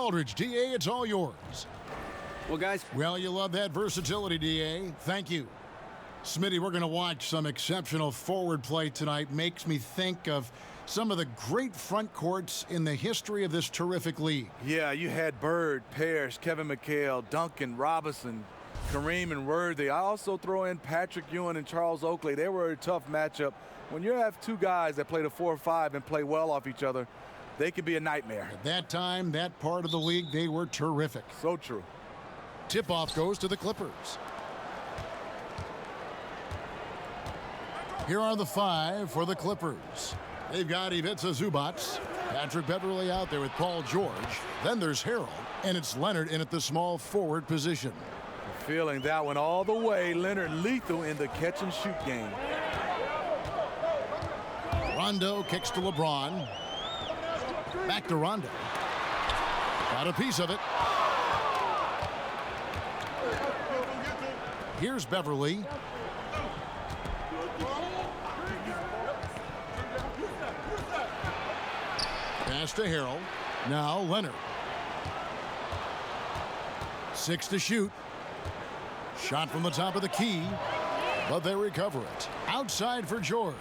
Aldridge. D.A., it's all yours. Well, guys. Well, you love that versatility, D.A. Thank you. Smitty, we're going to watch some exceptional forward play tonight. Makes me think of some of the great front courts in the history of this terrific league. Yeah, you had Bird, Parrish, Kevin McHale, Duncan, Robinson, Kareem, and Worthy. I also throw in Patrick Ewing and Charles Oakley. They were a tough matchup. When you have two guys that play the 4 or 5 and play well off each other, they can be a nightmare. At that time, that part of the league, they were terrific. So true. Tip-off goes to the Clippers. Here are the 5 for the Clippers. They've got Ivica Zubac, Patrick Beverley out there with Paul George. Then there's Harrell, and it's Leonard in at the small forward position. Feeling that one all the way. Leonard lethal in the catch-and-shoot game. Rondo kicks to LeBron. Back to Rondo. Got a piece of it. Here's Beverley. Pass to Harrell. Now Leonard. 6 to shoot. Shot from the top of the key, but they recover it. Outside for George.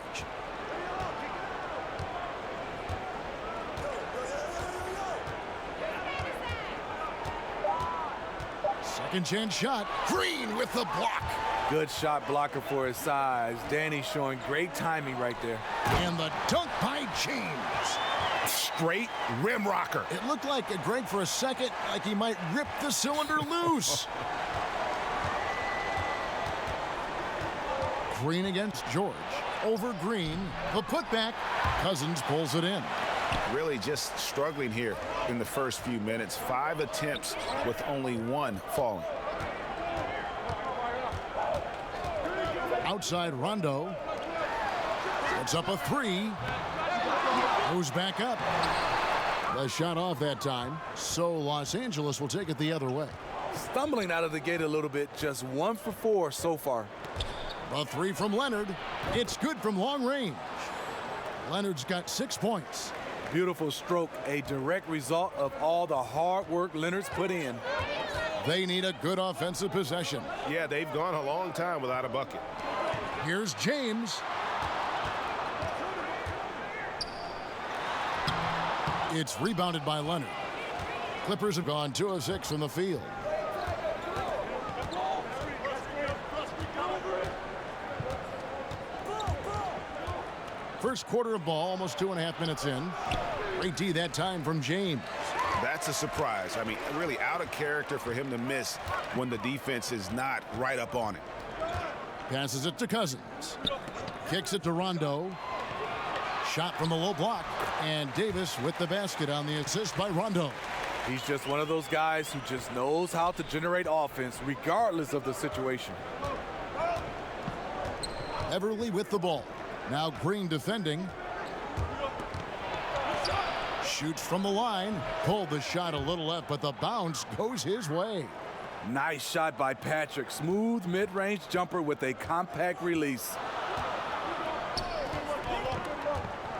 Second chance shot. Green with the block. Good shot blocker for his size. Danny showing great timing right there. And the dunk by James. Straight rim rocker. It looked like Greg for a second, like he might rip the cylinder loose. Green against George. Over Green. The putback. Cousins pulls it in. Really just struggling here in the first few minutes. 5 attempts with only 1 falling. Outside Rondo. It's up a 3. Goes back up. The shot off that time. So Los Angeles will take it the other way. Stumbling out of the gate a little bit. Just 1 for 4 so far. A 3 from Leonard. It's good from long range. Leonard's got 6 points. Beautiful stroke. A direct result of all the hard work Leonard's put in. They need a good offensive possession. Yeah, they've gone a long time without a bucket. Here's James. It's rebounded by Leonard. Clippers have gone 2 of 6 from the field. First quarter of ball, almost 2.5 minutes in. Great D that time from James. That's a surprise. I mean, really out of character for him to miss when the defense is not right up on it. Passes it to Cousins. Kicks it to Rondo. Shot from the low block. And Davis with the basket on the assist by Rondo. He's just one of those guys who just knows how to generate offense regardless of the situation. Everly with the ball. Now Green defending. Shoots from the line. Pulled the shot a little left, but the bounce goes his way. Nice shot by Patrick. Smooth mid-range jumper with a compact release.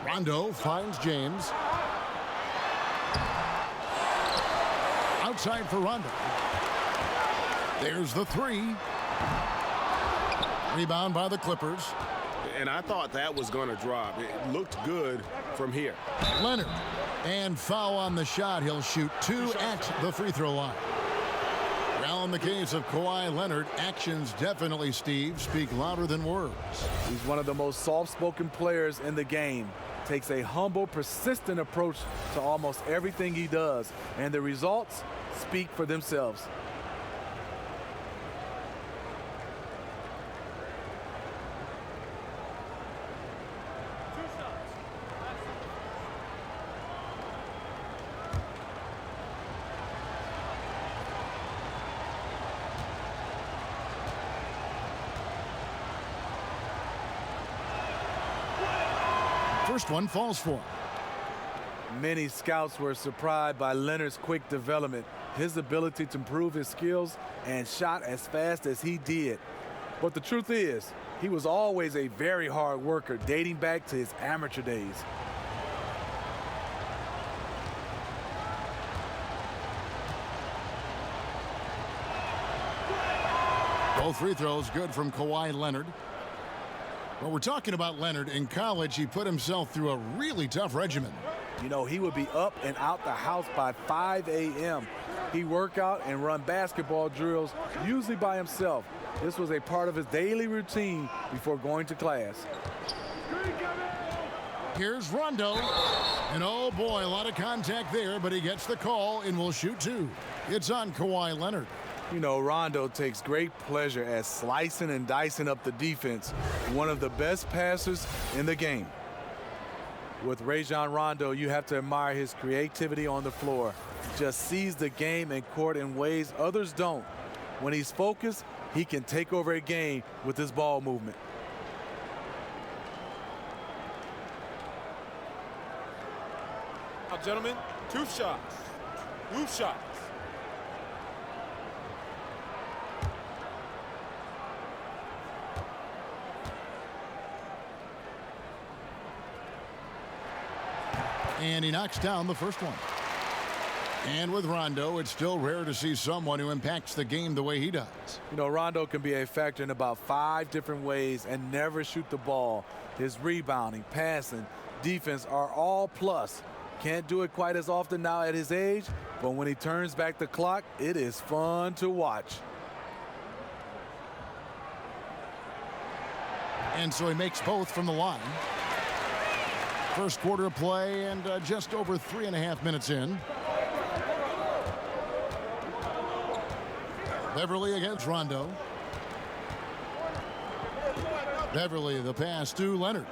Rondo finds James. Outside for Rondo. There's the 3. Rebound by the Clippers. And I thought that was going to drop. It looked good from here. Leonard. And foul on the shot. He'll shoot 2 at the free throw line. Now in the case of Kawhi Leonard, actions definitely, Steve, speak louder than words. He's one of the most soft-spoken players in the game. Takes a humble, persistent approach to almost everything he does. And the results speak for themselves. First one falls for him. Many scouts were surprised by Leonard's quick development, his ability to improve his skills and shot as fast as he did. But the truth is, he was always a very hard worker dating back to his amateur days. Both free throws good from Kawhi Leonard. Well, we're talking about Leonard. In college, he put himself through a really tough regimen. You know, he would be up and out the house by 5 a.m. He'd work out and run basketball drills, usually by himself. This was a part of his daily routine before going to class. Here's Rondo. And oh boy, a lot of contact there, but he gets the call and will shoot two. It's on Kawhi Leonard. You know, Rondo takes great pleasure at slicing and dicing up the defense. One of the best passers in the game. With Rajon Rondo, you have to admire his creativity on the floor. Just sees the game and court in ways others don't. When he's focused, he can take over a game with his ball movement. Now, gentlemen, two shots. Two shots. And he knocks down the first one. And with Rondo, it's still rare to see someone who impacts the game the way he does. You know, Rondo can be a factor in about 5 different ways and never shoot the ball. His rebounding, passing, defense are all plus. Can't do it quite as often now at his age, but when he turns back the clock, it is fun to watch. And so he makes both from the line. First quarter of play and just over 3.5 minutes in. Beverly against Rondo. Beverly, the pass to Leonard.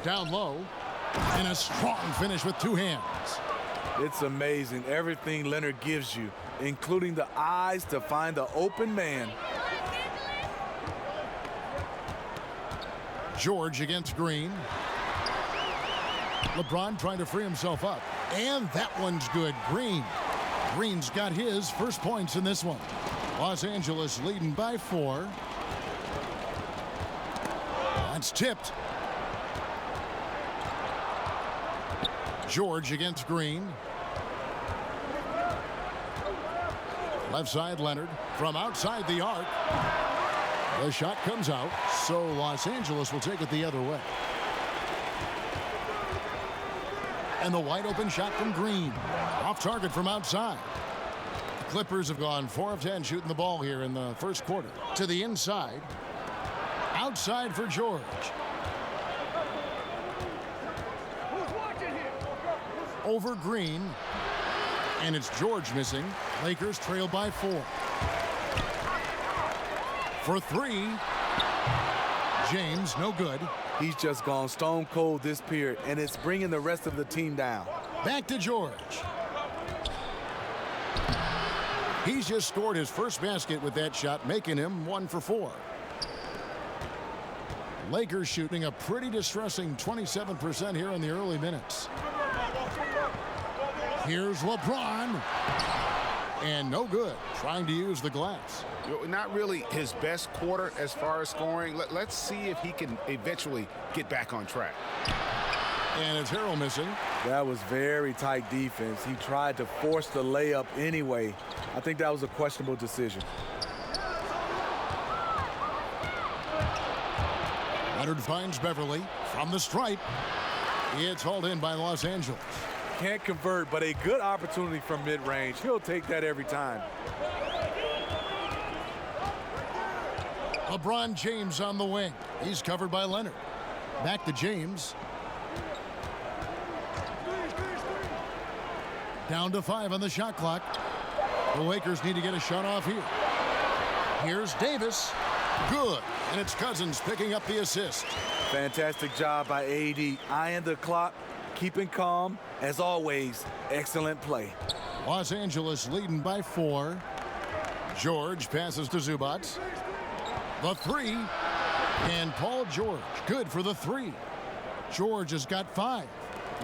Down low. And a strong finish with two hands. It's amazing everything Leonard gives you, including the eyes to find the open man. George against Green. LeBron trying to free himself up. And that one's good. Green's got his first points in this one. Los Angeles leading by 4. That's tipped. George against Green. Left side Leonard from outside the arc. The shot comes out, so Los Angeles will take it the other way. And the wide open shot from Green. Off target from outside. The Clippers have gone 4 of 10 shooting the ball here in the first quarter. To the inside. Outside for George. Over Green. And it's George missing. Lakers trail by 4. For 3. James, no good. He's just gone stone cold this period, and it's bringing the rest of the team down. Back to George. He's just scored his first basket with that shot, making him 1 for 4. Lakers shooting a pretty distressing 27% here in the early minutes. Here's LeBron. And no good, trying to use the glass. Not really his best quarter as far as scoring. Let's see if he can eventually get back on track. And it's Harrell missing. That was very tight defense. He tried to force the layup anyway. I think that was a questionable decision. Leonard finds Beverly from the stripe. It's hauled in by Los Angeles. Can't convert, but a good opportunity from mid-range. He'll take that every time. LeBron James on the wing. He's covered by Leonard. Back to James. Down to 5 on the shot clock. The Lakers need to get a shot off here. Here's Davis. Good. And it's Cousins picking up the assist. Fantastic job by AD. Eyeing the clock, keeping calm. As always, excellent play. Los Angeles leading by 4. George passes to Zubac. The 3. And Paul George, good for the 3. George has got 5.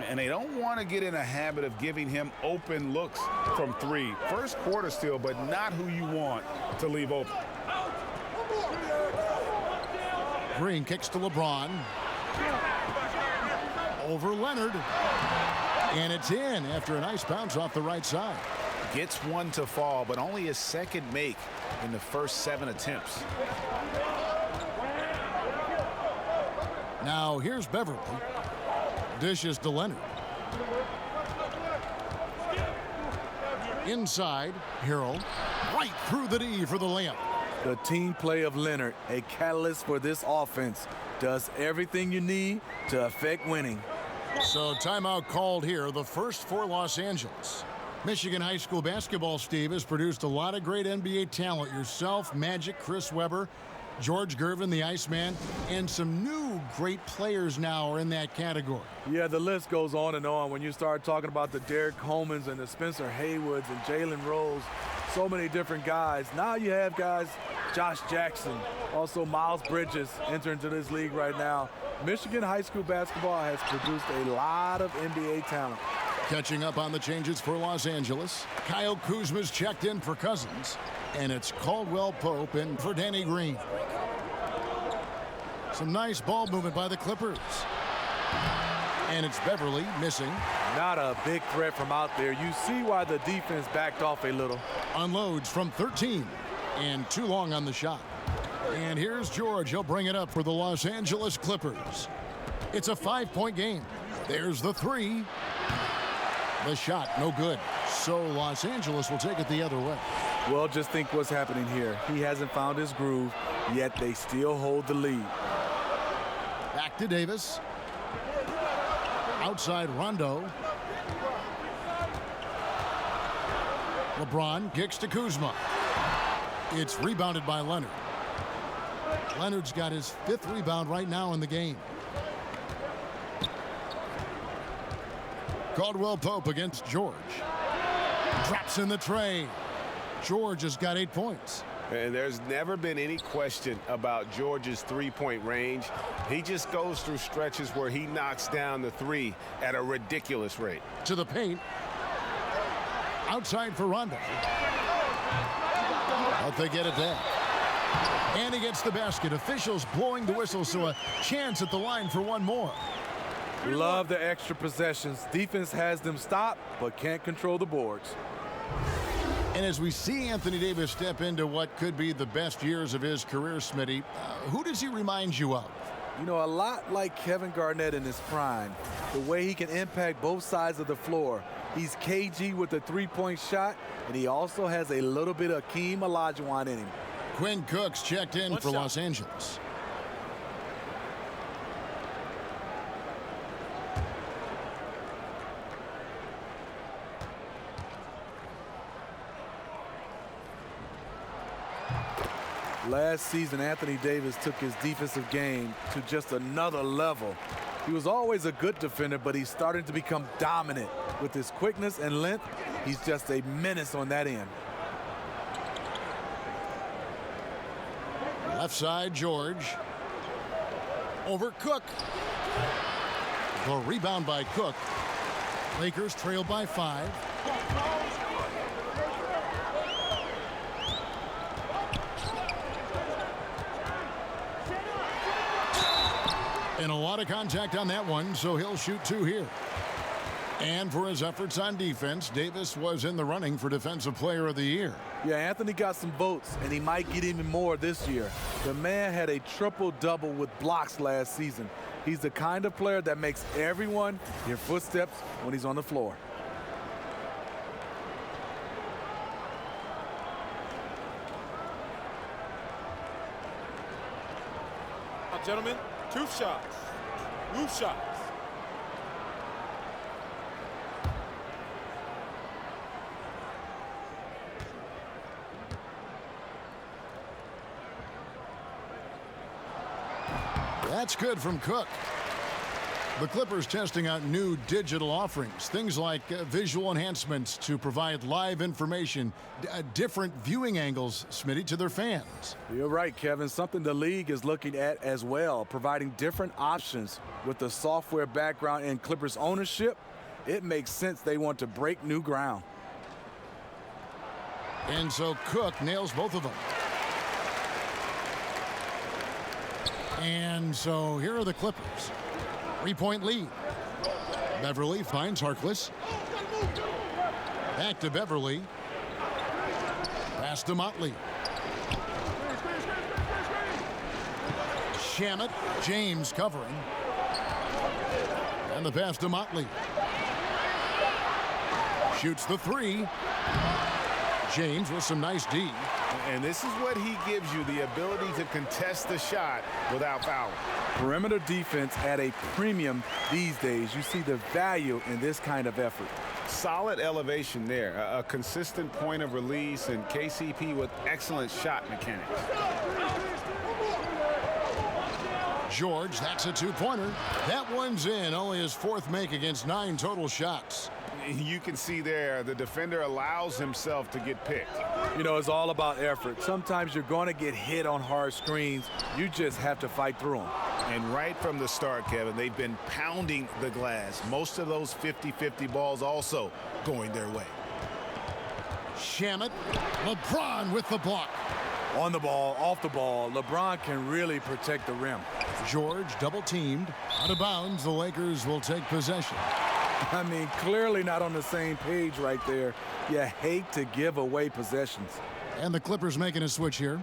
And they don't want to get in a habit of giving him open looks from 3. First quarter still, but not who you want to leave open. Green kicks to LeBron. Over Leonard. And it's in after a nice bounce off the right side. Gets one to fall, but only his second make in the first 7 attempts. Now here's Beverly. Dishes to Leonard. Inside, Harrell. Right through the D for the layup. The team play of Leonard, a catalyst for this offense, does everything you need to affect winning. So timeout called here, the first for Los Angeles. Michigan high school basketball, Steve, has produced a lot of great NBA talent. Yourself, Magic, Chris Webber, George Gervin, the Iceman, and some new great players now are in that category. Yeah, the list goes on and on. When you start talking about the Derek Colemans and the Spencer Haywoods and Jalen Rose, so many different guys. Now you have guys, Josh Jackson, also Miles Bridges entering into this league right now. Michigan high school basketball has produced a lot of NBA talent. Catching up on the changes for Los Angeles, Kyle Kuzma's checked in for Cousins, and it's Caldwell Pope in for Danny Green. Some nice ball movement by the Clippers. And it's Beverly missing. Not a big threat from out there. You see why the defense backed off a little. Unloads from 13, and too long on the shot. And here's George. He'll bring it up for the Los Angeles Clippers. It's a 5-point game. There's the three. The shot, no good. So Los Angeles will take it the other way. Well, just think what's happening here. He hasn't found his groove, yet they still hold the lead. Back to Davis. Outside Rondo. LeBron kicks to Kuzma. It's rebounded by Leonard. Leonard's got his 5th rebound right now in the game. Caldwell Pope against George. Drops in the tray. George has got 8 points. And there's never been any question about George's three-point range. He just goes through stretches where he knocks down the three at a ridiculous rate. To the paint. Outside for Rondo. But they get it there. And he gets the basket. Officials blowing the whistle, so a chance at the line for one more. Love the extra possessions. Defense has them stopped, but can't control the boards. And as we see Anthony Davis step into what could be the best years of his career, Smitty, who does he remind you of? You know, a lot like Kevin Garnett in his prime. The way he can impact both sides of the floor. He's cagey with the three-point shot, and he also has a little bit of Hakeem Olajuwon in him. Quinn Cook's checked in for Los Angeles. Last season, Anthony Davis took his defensive game to just another level. He was always a good defender, but he's starting to become dominant. With his quickness and length, he's just a menace on that end. Left side, George. Over Cook. The rebound by Cook. Lakers trail by 5. And a lot of contact on that one, so he'll shoot 2 here. And for his efforts on defense, Davis was in the running for Defensive Player of the Year. Yeah, Anthony got some votes, and he might get even more this year. The man had a triple-double with blocks last season. He's the kind of player that makes everyone hear footsteps when he's on the floor. Now, gentlemen, 2 shots. Loose shots. That's good from Cook. The Clippers testing out new digital offerings, things like visual enhancements to provide live information, different viewing angles, Smitty, to their fans. You're right, Kevin. Something the league is looking at as well, providing different options. With the software background and Clippers ownership, it makes sense they want to break new ground. And so Cook nails both of them. And so here are the Clippers. 3-point lead. Beverly finds Harkless. Back to Beverly. Pass to Motley. Shamet, James covering. And the pass to Motley. Shoots the three. James with some nice D. And this is what he gives you, the ability to contest the shot without fouling. Perimeter defense at a premium these days. You see the value in this kind of effort. Solid elevation there, a consistent point of release, and KCP with excellent shot mechanics. George, that's a two-pointer. That one's in, only his fourth make against 9 total shots. You can see there the defender allows himself to get picked. You know, it's all about effort. Sometimes you're going to get hit on hard screens. You just have to fight through them. And right from the start, Kevin, they've been pounding the glass. Most of those 50-50 balls also going their way. Shamet, LeBron with the block. On the ball, off the ball, LeBron can really protect the rim. George double teamed. Out of bounds, the Lakers will take possession. I mean, clearly not on the same page right there. You hate to give away possessions. And the Clippers making a switch here.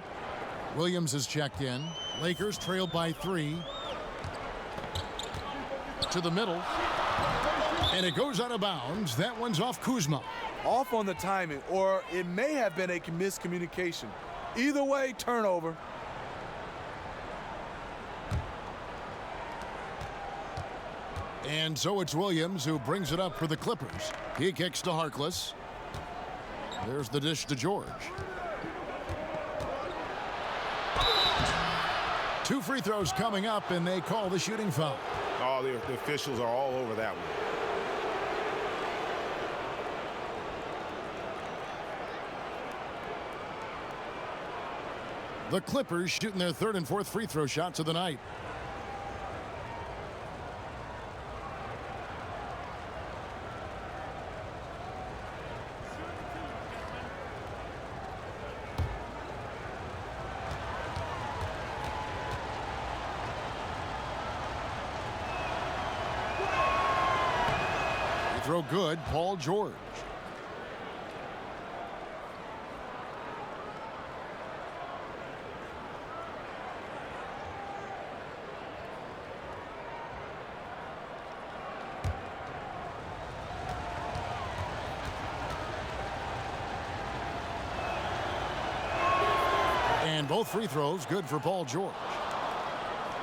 Williams is checked in. Lakers trailed by 3. To the middle. And it goes out of bounds. That one's off Kuzma. Off on the timing, or it may have been a miscommunication. Either way, turnover. And so it's Williams who brings it up for the Clippers. He kicks to Harkless. There's the dish to George. 2 free throws coming up, and they call the shooting foul. Oh, the officials are all over that one. The Clippers shooting their 3rd and 4th free throw shots of the night. Throw good, Paul George. And both free throws good for Paul George.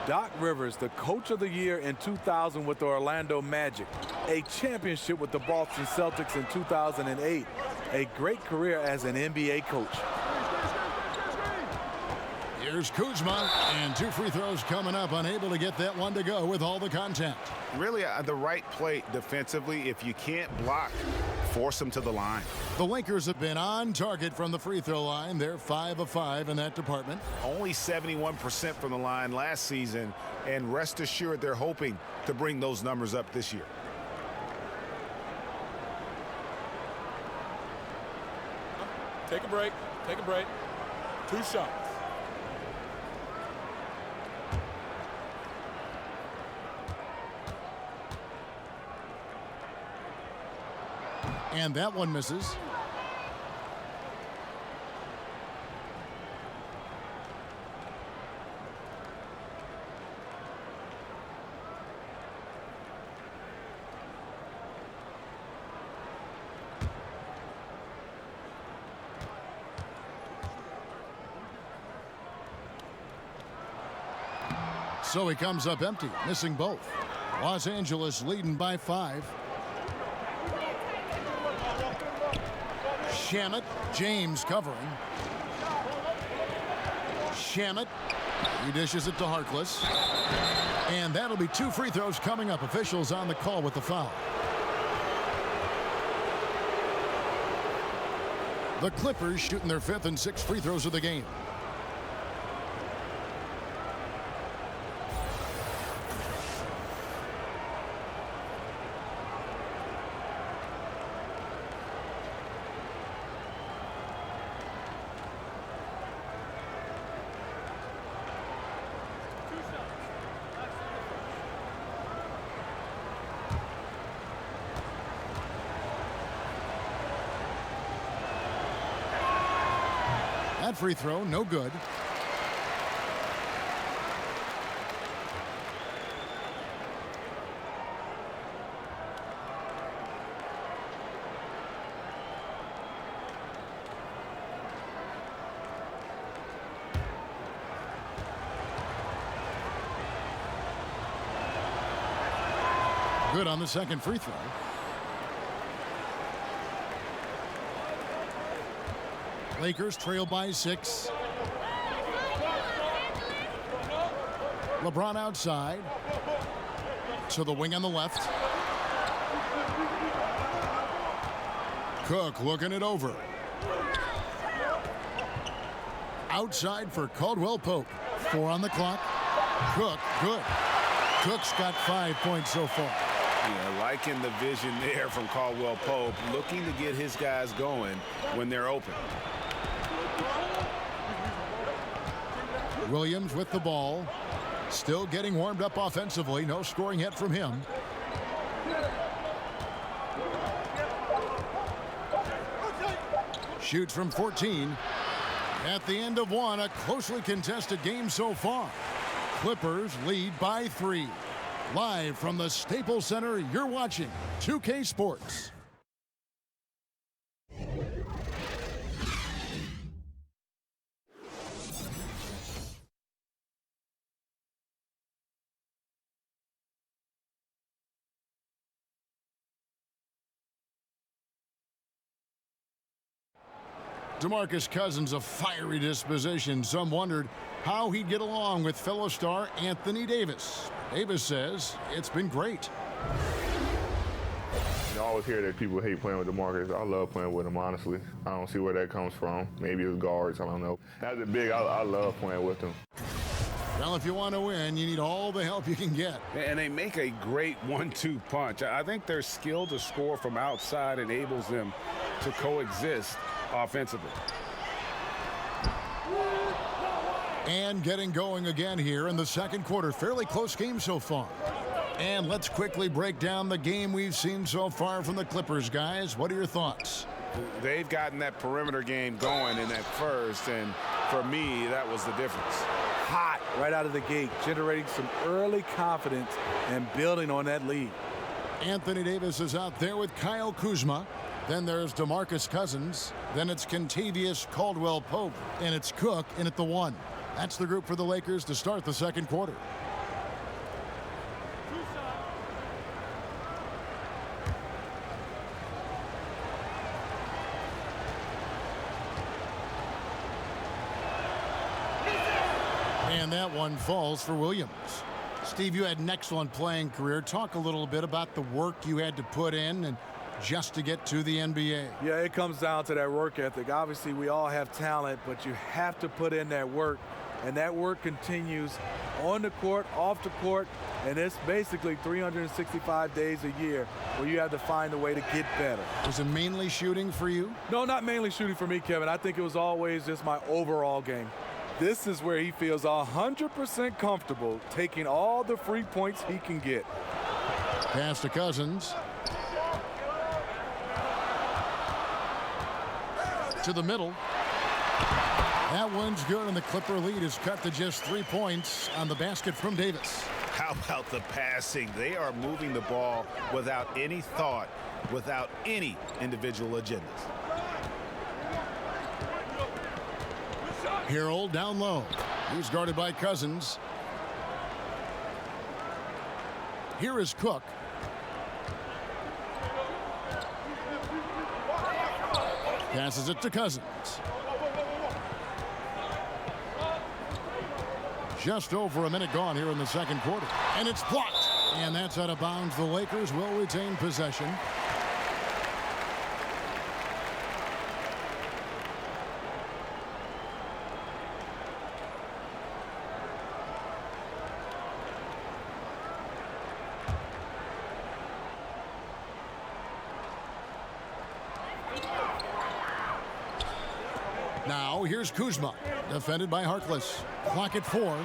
Doc Rivers, the coach of the year in 2000 with the Orlando Magic, a championship with the Boston Celtics in 2008, a great career as an NBA coach. Here's Kuzma, and 2 free throws coming up, unable to get that one to go with all the contact. Really the right play defensively. If you can't block, force them to the line. The Lakers have been on target from the free throw line. They're 5 of 5 in that department. Only 71% from the line last season, and rest assured they're hoping to bring those numbers up this year. Take a break. Take a break. 2 shots. And that one misses. So he comes up empty, missing both. Los Angeles leading by 5. Shamet, James covering. Shamet, he dishes it to Harkless. And that'll be 2 free throws coming up. Officials on the call with the foul. The Clippers shooting their 5th and 6th free throws of the game. That free throw, no good. Good on the second free throw. Lakers trail by 6. LeBron outside. To the wing on the left. Cook looking it over. Outside for Caldwell Pope. 4 on the clock. Cook, good. Cook's got 5 points so far. Yeah, liking the vision there from Caldwell Pope, looking to get his guys going when they're open. Williams with the ball. Still getting warmed up offensively. No scoring yet from him. Shoots from 14. At the end of one, a closely contested game so far. Clippers lead by 3. Live from the Staples Center, you're watching 2K Sports. DeMarcus Cousins, a fiery disposition. Some wondered how he'd get along with fellow star Anthony Davis. Davis says it's been great. You always hear that people hate playing with DeMarcus. I love playing with him, honestly. I don't see where that comes from. Maybe it's guards, I don't know. As a big, I love playing with him. Well, if you want to win, you need all the help you can get. And they make a great 1-2 punch. I think their skill to score from outside enables them to coexist offensively. And getting going again here in the second quarter. Fairly close game so far. And let's quickly break down the game we've seen so far from the Clippers, guys. What are your thoughts? They've gotten that perimeter game going in that first, and for me, that was the difference. Hot right out of the gate, generating some early confidence and building on that lead. Anthony Davis is out there with Kyle Kuzma. Then there's DeMarcus Cousins. Then it's Kentavious Caldwell-Pope. And it's Cook in at the 1. That's the group for the Lakers to start the second quarter. And that one falls for Williams. Steve, you had an excellent playing career. Talk a little bit about the work you had to put in and just to get to the NBA. Yeah, it comes down to that work ethic. Obviously, we all have talent, but you have to put in that work. And that work continues on the court, off the court, and it's basically 365 days a year where you have to find a way to get better. Was it mainly shooting for you? No, not mainly shooting for me, Kevin. I think it was always just my overall game. This is where he feels 100% comfortable taking all the free points he can get. Pass to Cousins. To the middle. That one's good, and the Clipper lead is cut to just 3 points on the basket from Davis. How about the passing? They are moving the ball without any thought, without any individual agendas. Harold down low. He's guarded by Cousins. Here is Cook. Passes it to Cousins. Just over a minute gone here in the second quarter. And it's blocked. And that's out of bounds. The Lakers will retain possession. Now here's Kuzma, defended by Harkless. Clock at 4.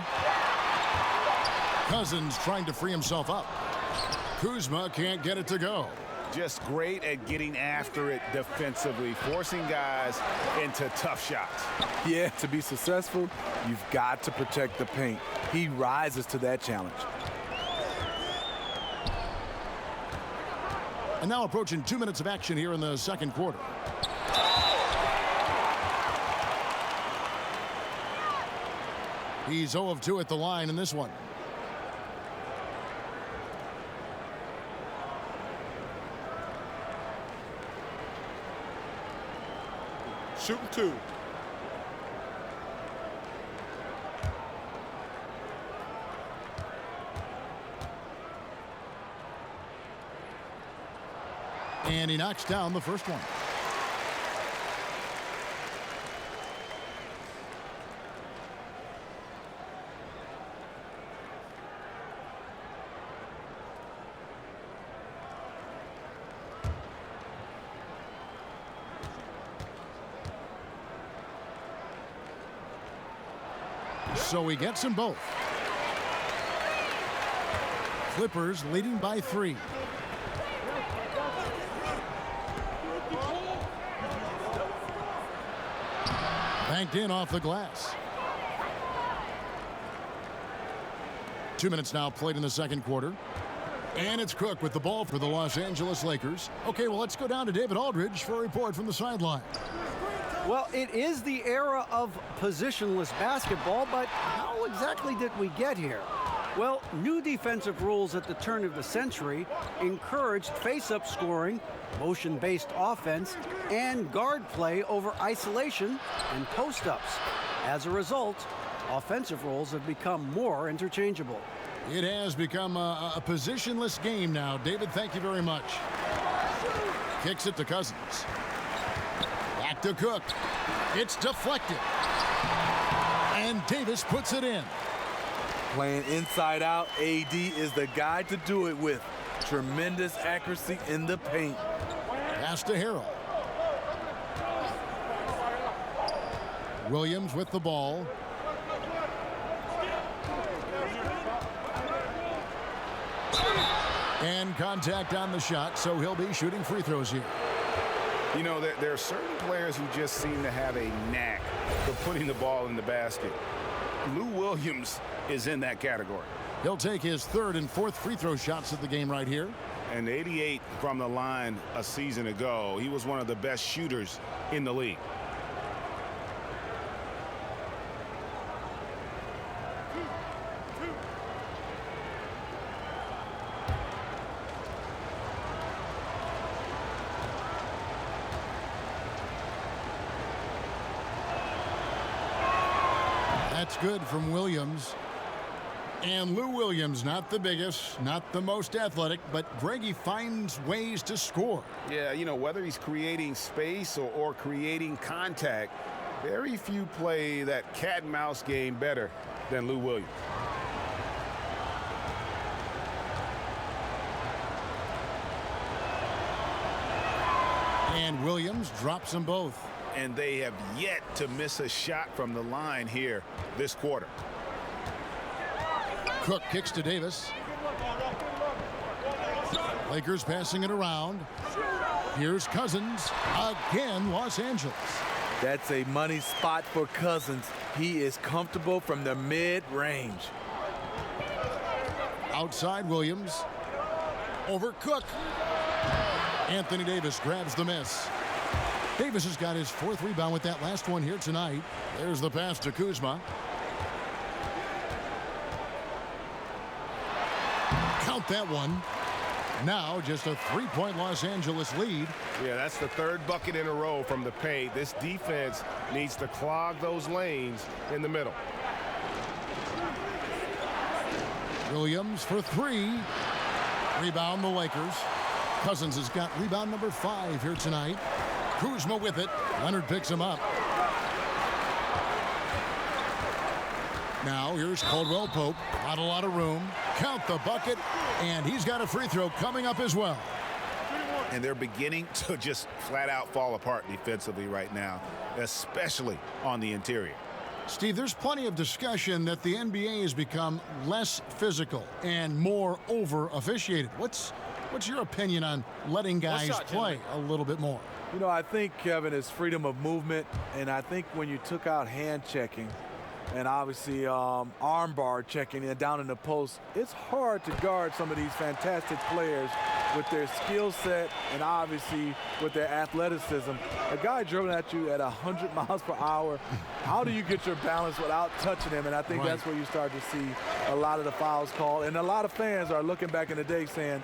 Cousins trying to free himself up. Kuzma can't get it to go. just great at getting after it defensively, forcing guys into tough shots. Yeah, to be successful, you've got to protect the paint. He rises to that challenge. And now approaching 2 minutes of action here in the second quarter. He's 0 of 2 at the line in this one. Shooting 2. And he knocks down the first one. So he gets them both. Clippers leading by 3. Banked in off the glass. 2 minutes now played in the second quarter. And it's Cook with the ball for the Los Angeles Lakers. Okay, well, let's go down to David Aldridge for a report from the sideline. Well, it is the era of positionless basketball, but how exactly did we get here? Well, new defensive rules at the turn of the century encouraged face-up scoring, motion-based offense, and guard play over isolation and post-ups. As a result, offensive roles have become more interchangeable. It has become a positionless game now. David, thank you very much. Kicks it to Cousins. Back to Cook. It's deflected. And Davis puts it in. Playing inside out, AD is the guy to do it with. Tremendous accuracy in the paint. Pass to Harrell. Williams with the ball. And contact on the shot, so he'll be shooting free throws here. You know, there are certain players who just seem to have a knack for putting the ball in the basket. Lou Williams is in that category. He'll take his third and fourth free throw shots of the game right here. And 88 from the line a season ago. He was one of the best shooters in the league. That's good from Williams. And Lou Williams, not the biggest, not the most athletic, but Greg, he finds ways to score. Yeah, you know, whether he's creating space or creating contact, very few play that cat and mouse game better than Lou Williams. And Williams drops them both. And they have yet to miss a shot from the line here this quarter. Cook kicks to Davis. Lakers passing it around. Here's Cousins. Again, Los Angeles. That's a money spot for Cousins. He is comfortable from the mid-range. Outside Williams. Over Cook. Anthony Davis grabs the miss. Davis has got his fourth rebound with that last one here tonight. There's the pass to Kuzma. Count that one. Now just a three-point Los Angeles lead. Yeah, that's the third bucket in a row from the paint. This defense needs to clog those lanes in the middle. Williams for three. Rebound the Lakers. Cousins has got rebound number 5 here tonight. Kuzma with it. Leonard picks him up. Now here's Caldwell Pope. Not a lot of room. Count the bucket. And he's got a free throw coming up as well. And they're beginning to just flat out fall apart defensively right now, especially on the interior. Steve, there's plenty of discussion that the NBA has become less physical and more over-officiated. What's What's your opinion on letting guys play a little bit more? You know, I think, Kevin, is freedom of movement, and I think when you took out hand checking and obviously arm bar checking and down in the post, it's hard to guard some of these fantastic players with their skill set and obviously with their athleticism. A guy dribbling at you at 100 miles per hour, how do you get your balance without touching him? And I think that's where you start to see a lot of the fouls called. And a lot of fans are looking back in the day saying,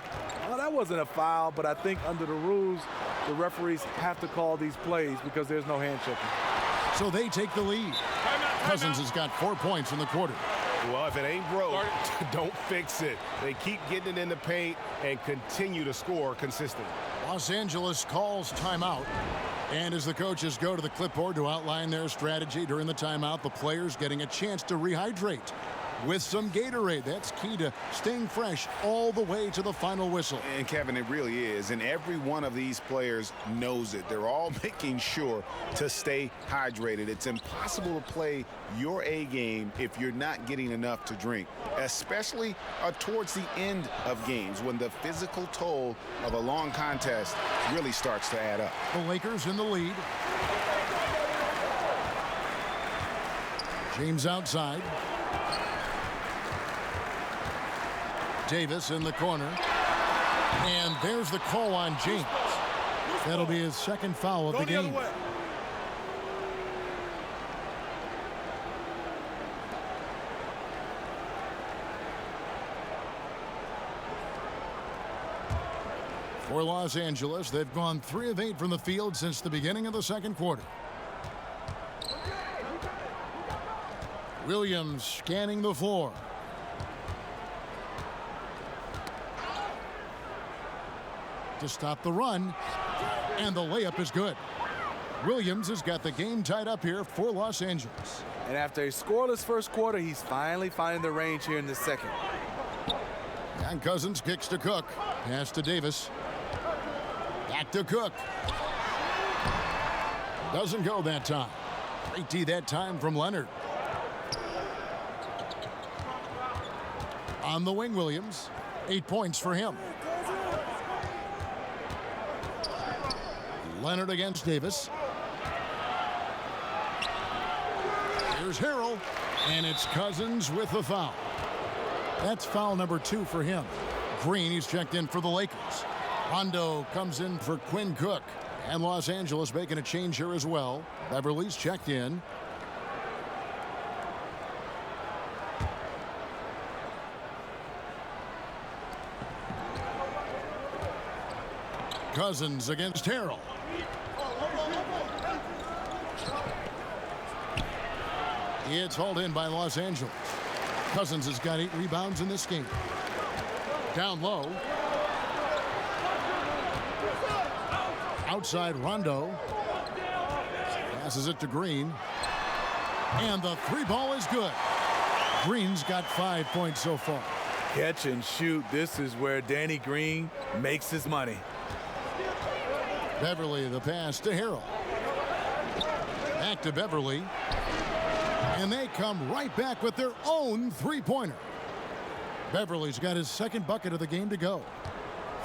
oh, that wasn't a foul, but I think under the rules, the referees have to call these plays because there's no hand checking. So they take the lead. Cousins has got 4 points in the quarter. Well, if it ain't broke, don't fix it. They keep getting it in the paint and continue to score consistently. Los Angeles calls timeout. And as the coaches go to the clipboard to outline their strategy during the timeout, the players getting a chance to rehydrate with some Gatorade. That's key to staying fresh all the way to the final whistle. And Kevin, it really is. And every one of these players knows it. They're all making sure to stay hydrated. It's impossible to play your A game if you're not getting enough to drink, especially towards the end of games when the physical toll of a long contest really starts to add up. The Lakers in the lead. James outside. Davis in the corner. And there's the call on James. That'll be his second foul of the game. For Los Angeles, they've gone 3 of 8 from the field since the beginning of the second quarter. Williams scanning the floor. To stop the run, and the layup is good. Williams has got the game tied up here for Los Angeles. And after a scoreless first quarter, he's finally finding the range here in the second. And Cousins kicks to Cook. Pass to Davis. Back to Cook. Doesn't go that time. Great D that time from Leonard. On the wing, Williams. 8 points for him. Leonard against Davis. Here's Harrell, and it's Cousins with the foul. That's foul number 2 for him. Green, he's checked in for the Lakers. Rondo comes in for Quinn Cook. And Los Angeles making a change here as well. Beverly's checked in. Cousins against Harrell. It's hauled in by Los Angeles. Cousins has got 8 rebounds in this game. Down low. Outside Rondo. Passes it to Green. And the 3 ball is good. Green's got 5 points so far. Catch and shoot. This is where Danny Green makes his money. Beverly, the pass to Harrell. Back to Beverly. And they come right back with their own 3-pointer. Beverly's got his second bucket of the game to go.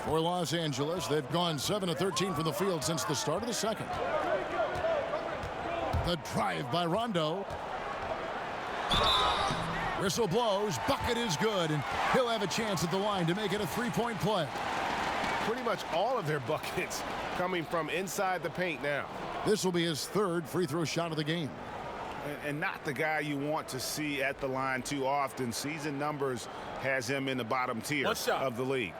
For Los Angeles, they've gone 7 of 13 from the field since the start of the second. The drive by Rondo. Whistle blows. Bucket is good, and he'll have a chance at the line to make it a 3-point play. Pretty much all of their buckets coming from inside the paint now. This will be his 3rd free throw shot of the game. And not the guy you want to see at the line too often. Season numbers has him in the bottom tier of the league.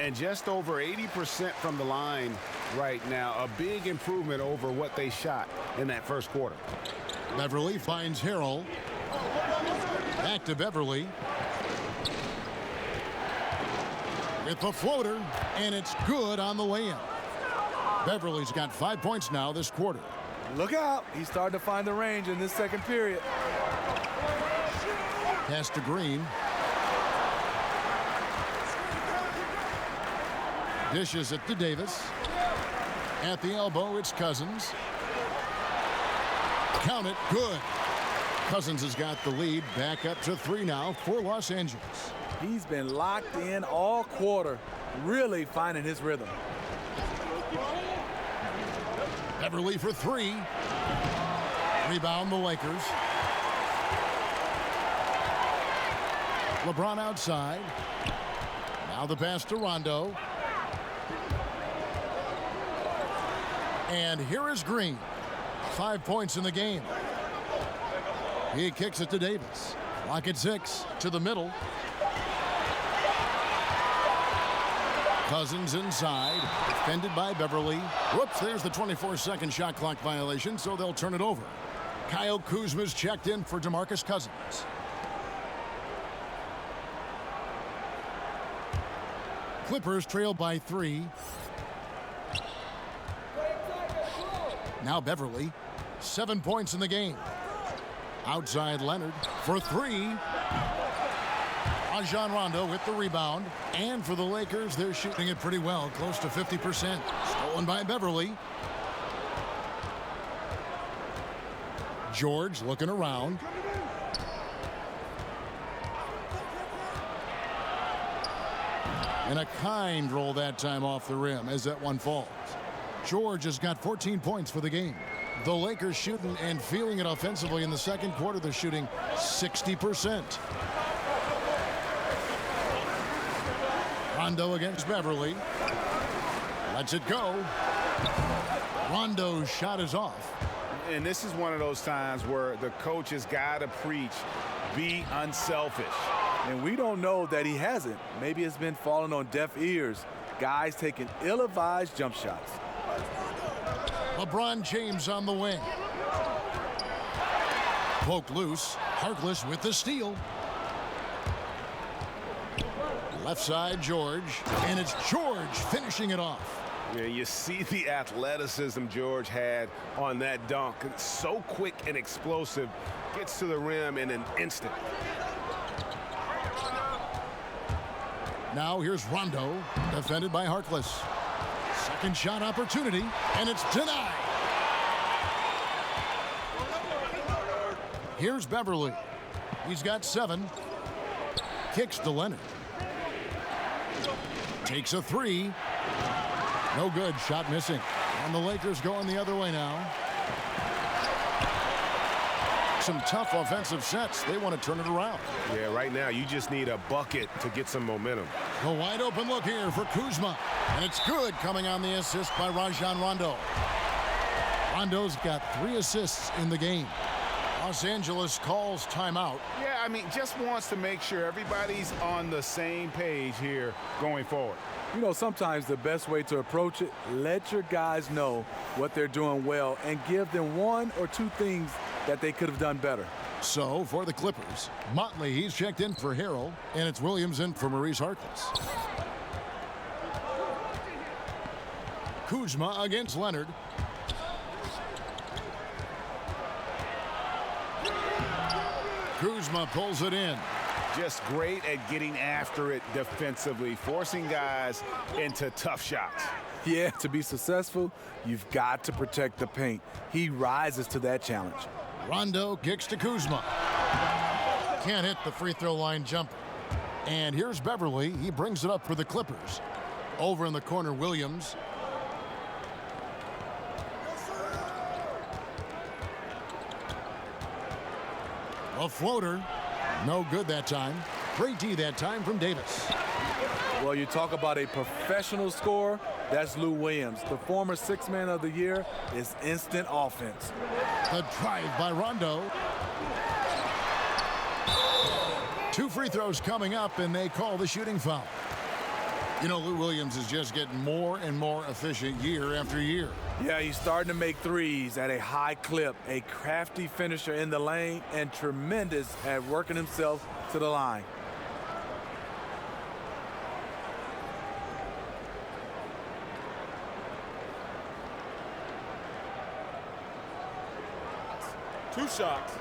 And just over 80% from the line right now. A big improvement over what they shot in that first quarter. Beverly finds Harrell. Back to Beverly. With the floater, and it's good on the way in. Beverly's got 5 points now this quarter. Look out. He's starting to find the range in this second period. Pass to Green. Dishes it to Davis. At the elbow, it's Cousins. Count it. Good. Cousins has got the lead back up to 3 now for Los Angeles. He's been locked in all quarter, really finding his rhythm. Beverly for 3. Rebound the Lakers. LeBron outside. Now the pass to Rondo. And here is Green. 5 points in the game. He kicks it to Davis. Lock at 6 to the middle. Cousins inside, defended by Beverly. Whoops, there's the 24-second shot clock violation, so they'll turn it over. Kyle Kuzma's checked in for DeMarcus Cousins. Clippers trail by 3. Now Beverly, 7 points in the game. Outside Leonard for 3. Rajon Rondo with the rebound. And for the Lakers, they're shooting it pretty well, close to 50%. Stolen by Beverly. George looking around. And a kind roll that time off the rim as that one falls. George has got 14 points for the game. The Lakers shooting and feeling it offensively in the second quarter. They're shooting 60%. Rondo against Beverly. Lets it go. Rondo's shot is off. And this is one of those times where the coach has got to preach, be unselfish. And we don't know that he hasn't. Maybe it's been falling on deaf ears. Guys taking ill-advised jump shots. LeBron James on the wing. Poked loose. Harkless with the steal. Left side, George. And it's George finishing it off. Yeah, you see the athleticism George had on that dunk. It's so quick and explosive. Gets to the rim in an instant. Now here's Rondo, defended by Harkless. Second shot opportunity, and it's denied. Here's Beverly. He's got 7. Kicks to Leonard. Takes a 3. No good. Shot missing. And the Lakers going the other way now. Some tough offensive sets. They want to turn it around. Yeah, right now you just need a bucket to get some momentum. A wide open look here for Kuzma. And it's good, coming on the assist by Rajon Rondo. Rondo's got 3 assists in the game. Los Angeles calls timeout. Yeah, I mean, just wants to make sure everybody's on the same page here going forward. You know, sometimes the best way to approach it, let your guys know what they're doing well and give them 1 or 2 things that they could have done better. So, for the Clippers, Motley, he's checked in for Harrell, and it's Williams in for Maurice Harkless. Kuzma against Leonard. Kuzma pulls it in. Just great at getting after it defensively, forcing guys into tough shots. Yeah, to be successful, you've got to protect the paint. He rises to that challenge. Rondo kicks to Kuzma. Can't hit the free throw line jumper. And here's Beverly. He brings it up for the Clippers. Over in the corner, Williams. A floater. No good that time. Great D that time from Davis. Well, you talk about a professional scorer, that's Lou Williams. The former 6th man of the year is instant offense. The drive by Rondo. 2 free throws coming up, and they call the shooting foul. You know, Lou Williams is just getting more and more efficient year after year. Yeah, he's starting to make threes at a high clip, a crafty finisher in the lane, and tremendous at working himself to the line. Two shots.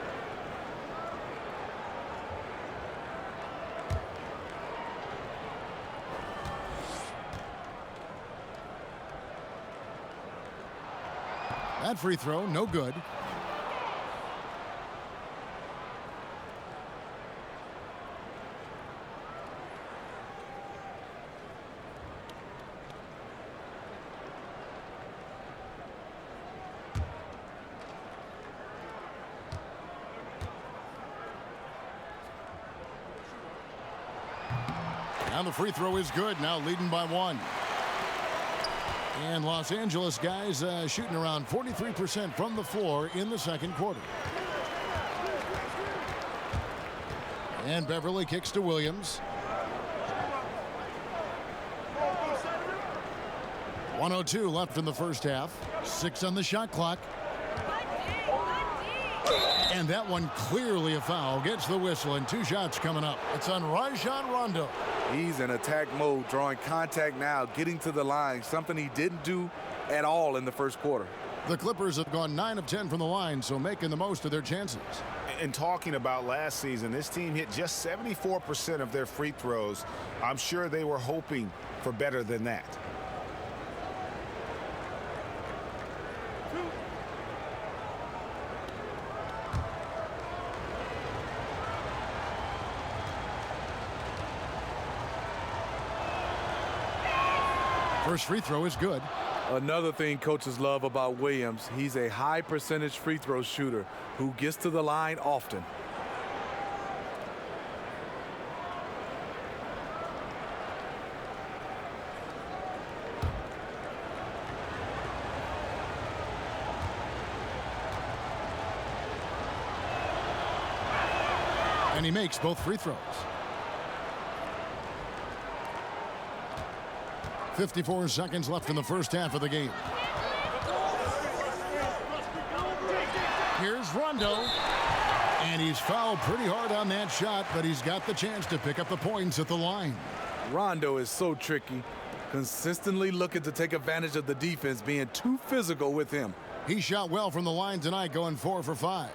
That free throw, no good. And the free throw is good, now leading by 1. And Los Angeles guys shooting around 43% from the floor in the second quarter. And Beverly kicks to Williams. 1:02 left in the first half. 6 on the shot clock. And that one clearly a foul. Gets the whistle and 2 shots coming up. It's on Rajon Rondo. He's in attack mode, drawing contact now, getting to the line, something he didn't do at all in the first quarter. The Clippers have gone 9 of 10 from the line, so making the most of their chances. And talking about last season, this team hit just 74% of their free throws. I'm sure they were hoping for better than that. First free throw is good. Another thing coaches love about Williams, he's a high percentage free throw shooter who gets to the line often. And he makes both free throws. 54 seconds left in the first half of the game. Here's Rondo. And he's fouled pretty hard on that shot, but he's got the chance to pick up the points at the line. Rondo is so tricky, consistently looking to take advantage of the defense being too physical with him. He shot well from the line tonight, going 4 for 5.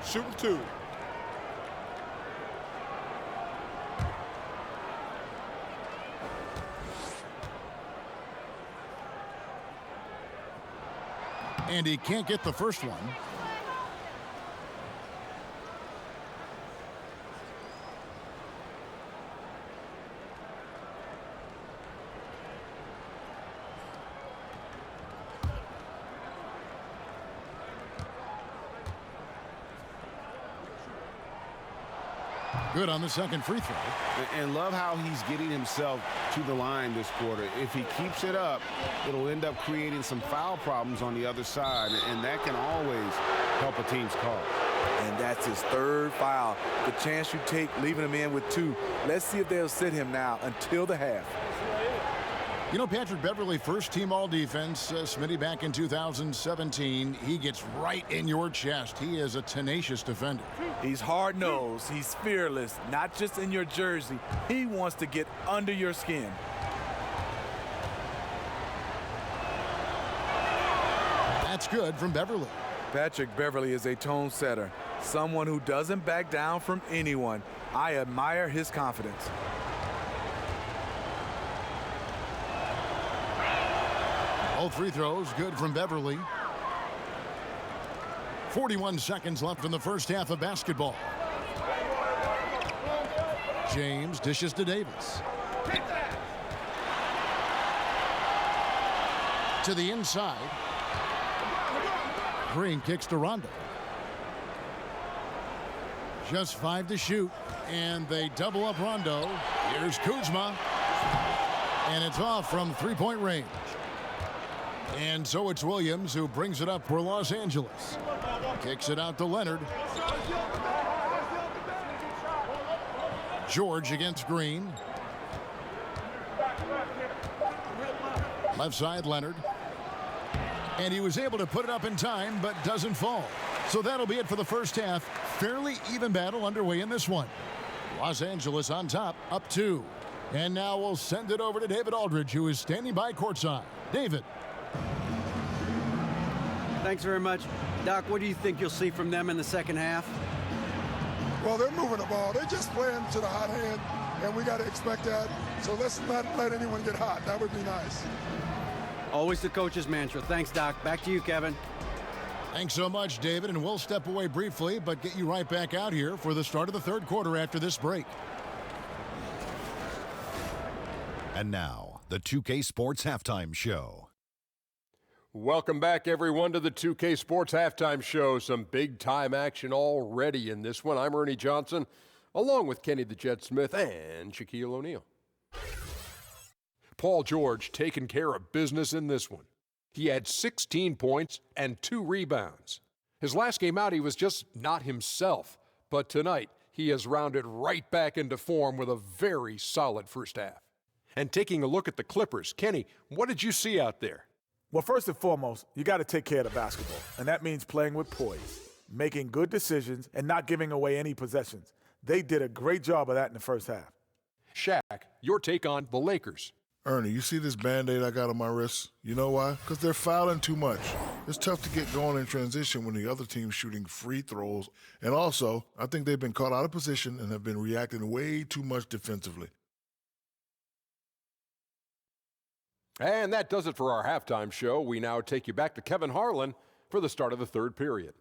Shooting 2. And he can't get the first one. Good on the second free throw. And love how he's getting himself to the line this quarter. If he keeps it up, it'll end up creating some foul problems on the other side, and that can always help a team's cause. And that's his third foul. The chance you take leaving him in with 2. Let's see if they'll sit him now until the half. You know, Patrick Beverly, first team all defense, Smitty back in 2017. He gets right in your chest. He is a tenacious defender. He's hard-nosed. He's fearless, not just in your jersey. He wants to get under your skin. That's good from Beverly. Patrick Beverly is a tone setter, someone who doesn't back down from anyone. I admire his confidence. All free throws good from Beverly. 41 seconds left in the first half of basketball. James dishes to Davis. To the inside. Green kicks to Rondo. Just 5 to shoot, and they double up Rondo. Here's Kuzma. And it's off from three-point range. And so it's Williams who brings it up for Los Angeles. Kicks it out to Leonard. George against Green. Left side, Leonard. And he was able to put it up in time, but doesn't fall. So that'll be it for the first half. Fairly even battle underway in this one. Los Angeles on top, up 2. And now we'll send it over to David Aldridge, who is standing by courtside. David. Thanks very much. Doc, what do you think you'll see from them in the second half? Well, they're moving the ball. They're just playing to the hot hand. and we got to expect that. So let's not let anyone get hot. That would be nice. Always the coach's mantra. Thanks, Doc. Back to you, Kevin. Thanks so much, David, and we'll step away briefly, but get you right back out here for the start of the third quarter after this break. And now, the 2K Sports Halftime Show. Welcome back, everyone, to the 2K Sports Halftime Show. Some big-time action already in this one. I'm Ernie Johnson, along with Kenny the Jet Smith and Shaquille O'Neal. Paul George taking care of business in this one. He had 16 points and 2 rebounds. His last game out, he was just not himself. But tonight, he has rounded right back into form with a very solid first half. And taking a look at the Clippers, Kenny, what did you see out there? Well, first and foremost, you got to take care of the basketball, and that means playing with poise, making good decisions, and not giving away any possessions. They did a great job of that in the first half. Shaq, your take on the Lakers. Ernie, you see this Band-Aid I got on my wrist? You know why? Because they're fouling too much. It's tough to get going in transition when the other team's shooting free throws. And also, I think they've been caught out of position and have been reacting way too much defensively. And that does it for our halftime show. We now take you back to Kevin Harlan for the start of the third period.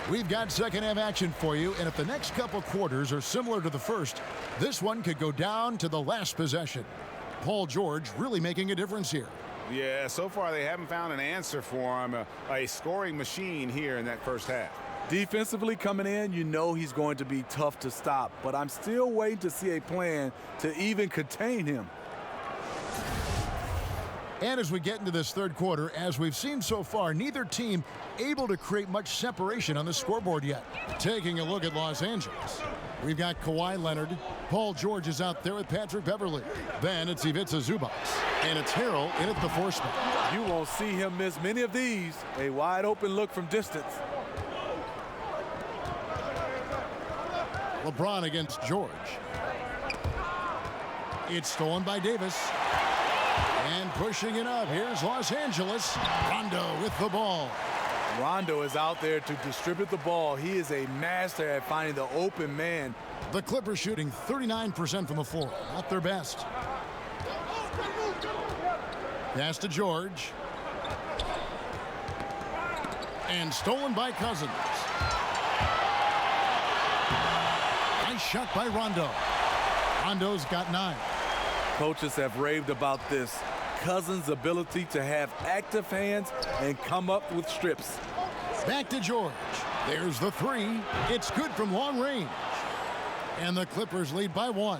We've got second half action for you, and if the next couple quarters are similar to the first, this one could go down to the last possession. Paul George really making a difference here. Yeah, so far they haven't found an answer for him, a scoring machine here in that first half. Defensively coming in, you know he's going to be tough to stop, but I'm still waiting to see a plan to even contain him. And as we get into this third quarter, as we've seen so far, neither team able to create much separation on the scoreboard yet. Taking a look at Los Angeles, we've got Kawhi Leonard. Paul George is out there with Patrick Beverley. Then it's Ivica Zubac. And it's Harrell in at the 4 spot. You won't see him miss many of these. A wide open look from distance. LeBron against George. It's stolen by Davis. And pushing it up, here's Los Angeles. Rondo with the ball. Rondo is out there to distribute the ball. He is a master at finding the open man. The Clippers shooting 39% from the floor, not their best. Pass to George. And stolen by Cousins. Nice shot by Rondo. Rondo's got 9. Coaches have raved about this. Cousins' ability to have active hands and come up with strips. Back to George. There's the 3. It's good from long range. And the Clippers lead by 1.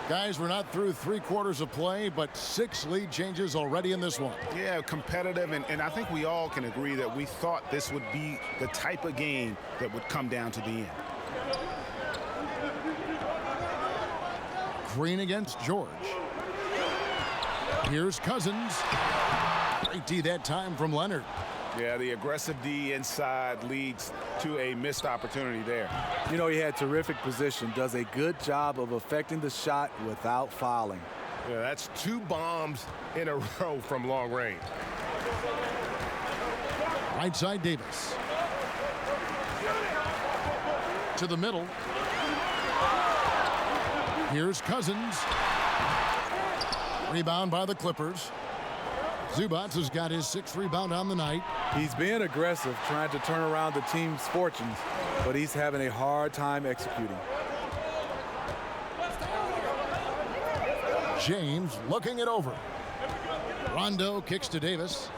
Guys, we're not through 3 quarters of play, but 6 lead changes already in this one. Yeah, competitive, and I think we all can agree that we thought this would be the type of game that would come down to the end. Green against George. Here's Cousins. Great D that time from Leonard. Yeah, the aggressive D inside leads to a missed opportunity there. You know, he had terrific position, does a good job of affecting the shot without fouling. Yeah, that's 2 bombs in a row from long range. Right side Davis. To the middle. Here's Cousins. Rebound by the Clippers. Zubac has got his 6th rebound on the night. He's being aggressive, trying to turn around the team's fortunes, but he's having a hard time executing. James looking it over. Rondo kicks to Davis.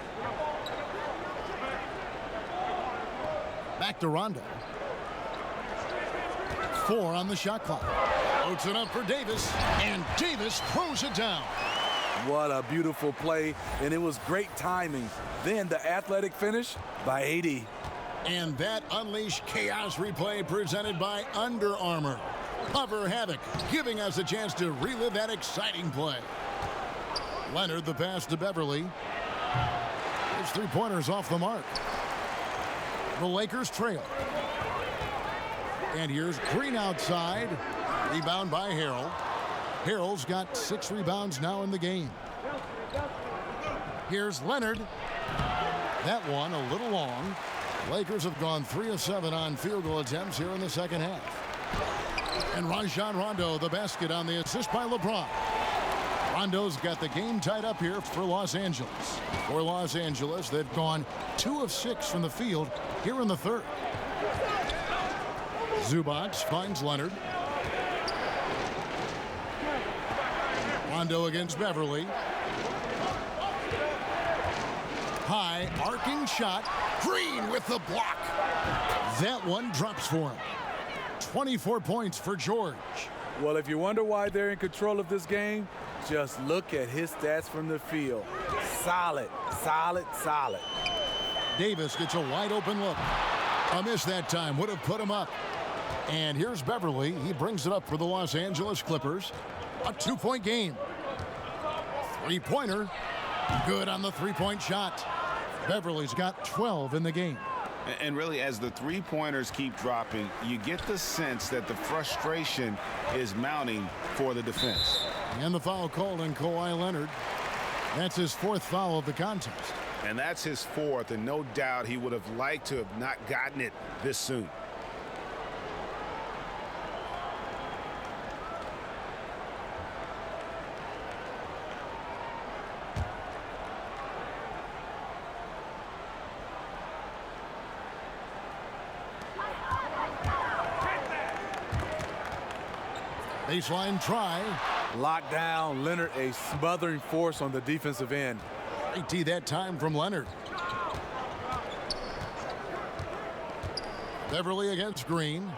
Back to Rondo. 4 on the shot clock. Floats it up for Davis, and Davis throws it down. What a beautiful play, and it was great timing. Then the athletic finish by AD. And that unleashed chaos replay presented by Under Armour. Cover Havoc, giving us a chance to relive that exciting play. Leonard the pass to Beverly. His 3-pointers off the mark. The Lakers trail. And here's Green outside. Rebound by Harrell. Harrell's got 6 rebounds now in the game. Here's Leonard. That one a little long. Lakers have gone 3 of 7 on field goal attempts here in the second half. And Rajon Rondo, the basket on the assist by LeBron. Rondo's got the game tied up here for Los Angeles. For Los Angeles, they've gone 2 of 6 from the field here in the third. Zubac finds Leonard. Rondo against Beverly. High, arcing shot. Green with the block. That one drops for him. 24 points for George. Well, if you wonder why they're in control of this game, just look at his stats from the field. Solid, solid, solid. Davis gets a wide open look. A miss that time would have put him up. And here's Beverly. He brings it up for the Los Angeles Clippers. A 2-point game. 3-pointer. Good on the 3-point shot. Beverly's got 12 in the game. And really, as the 3-pointers keep dropping, you get the sense that the frustration is mounting for the defense. And the foul called on Kawhi Leonard. That's his 4th foul of the contest. And that's his 4th, and no doubt he would have liked to have not gotten it this soon. Baseline try. Locked down. Leonard, a smothering force on the defensive end. Great tee that time from Leonard. Beverly against Green.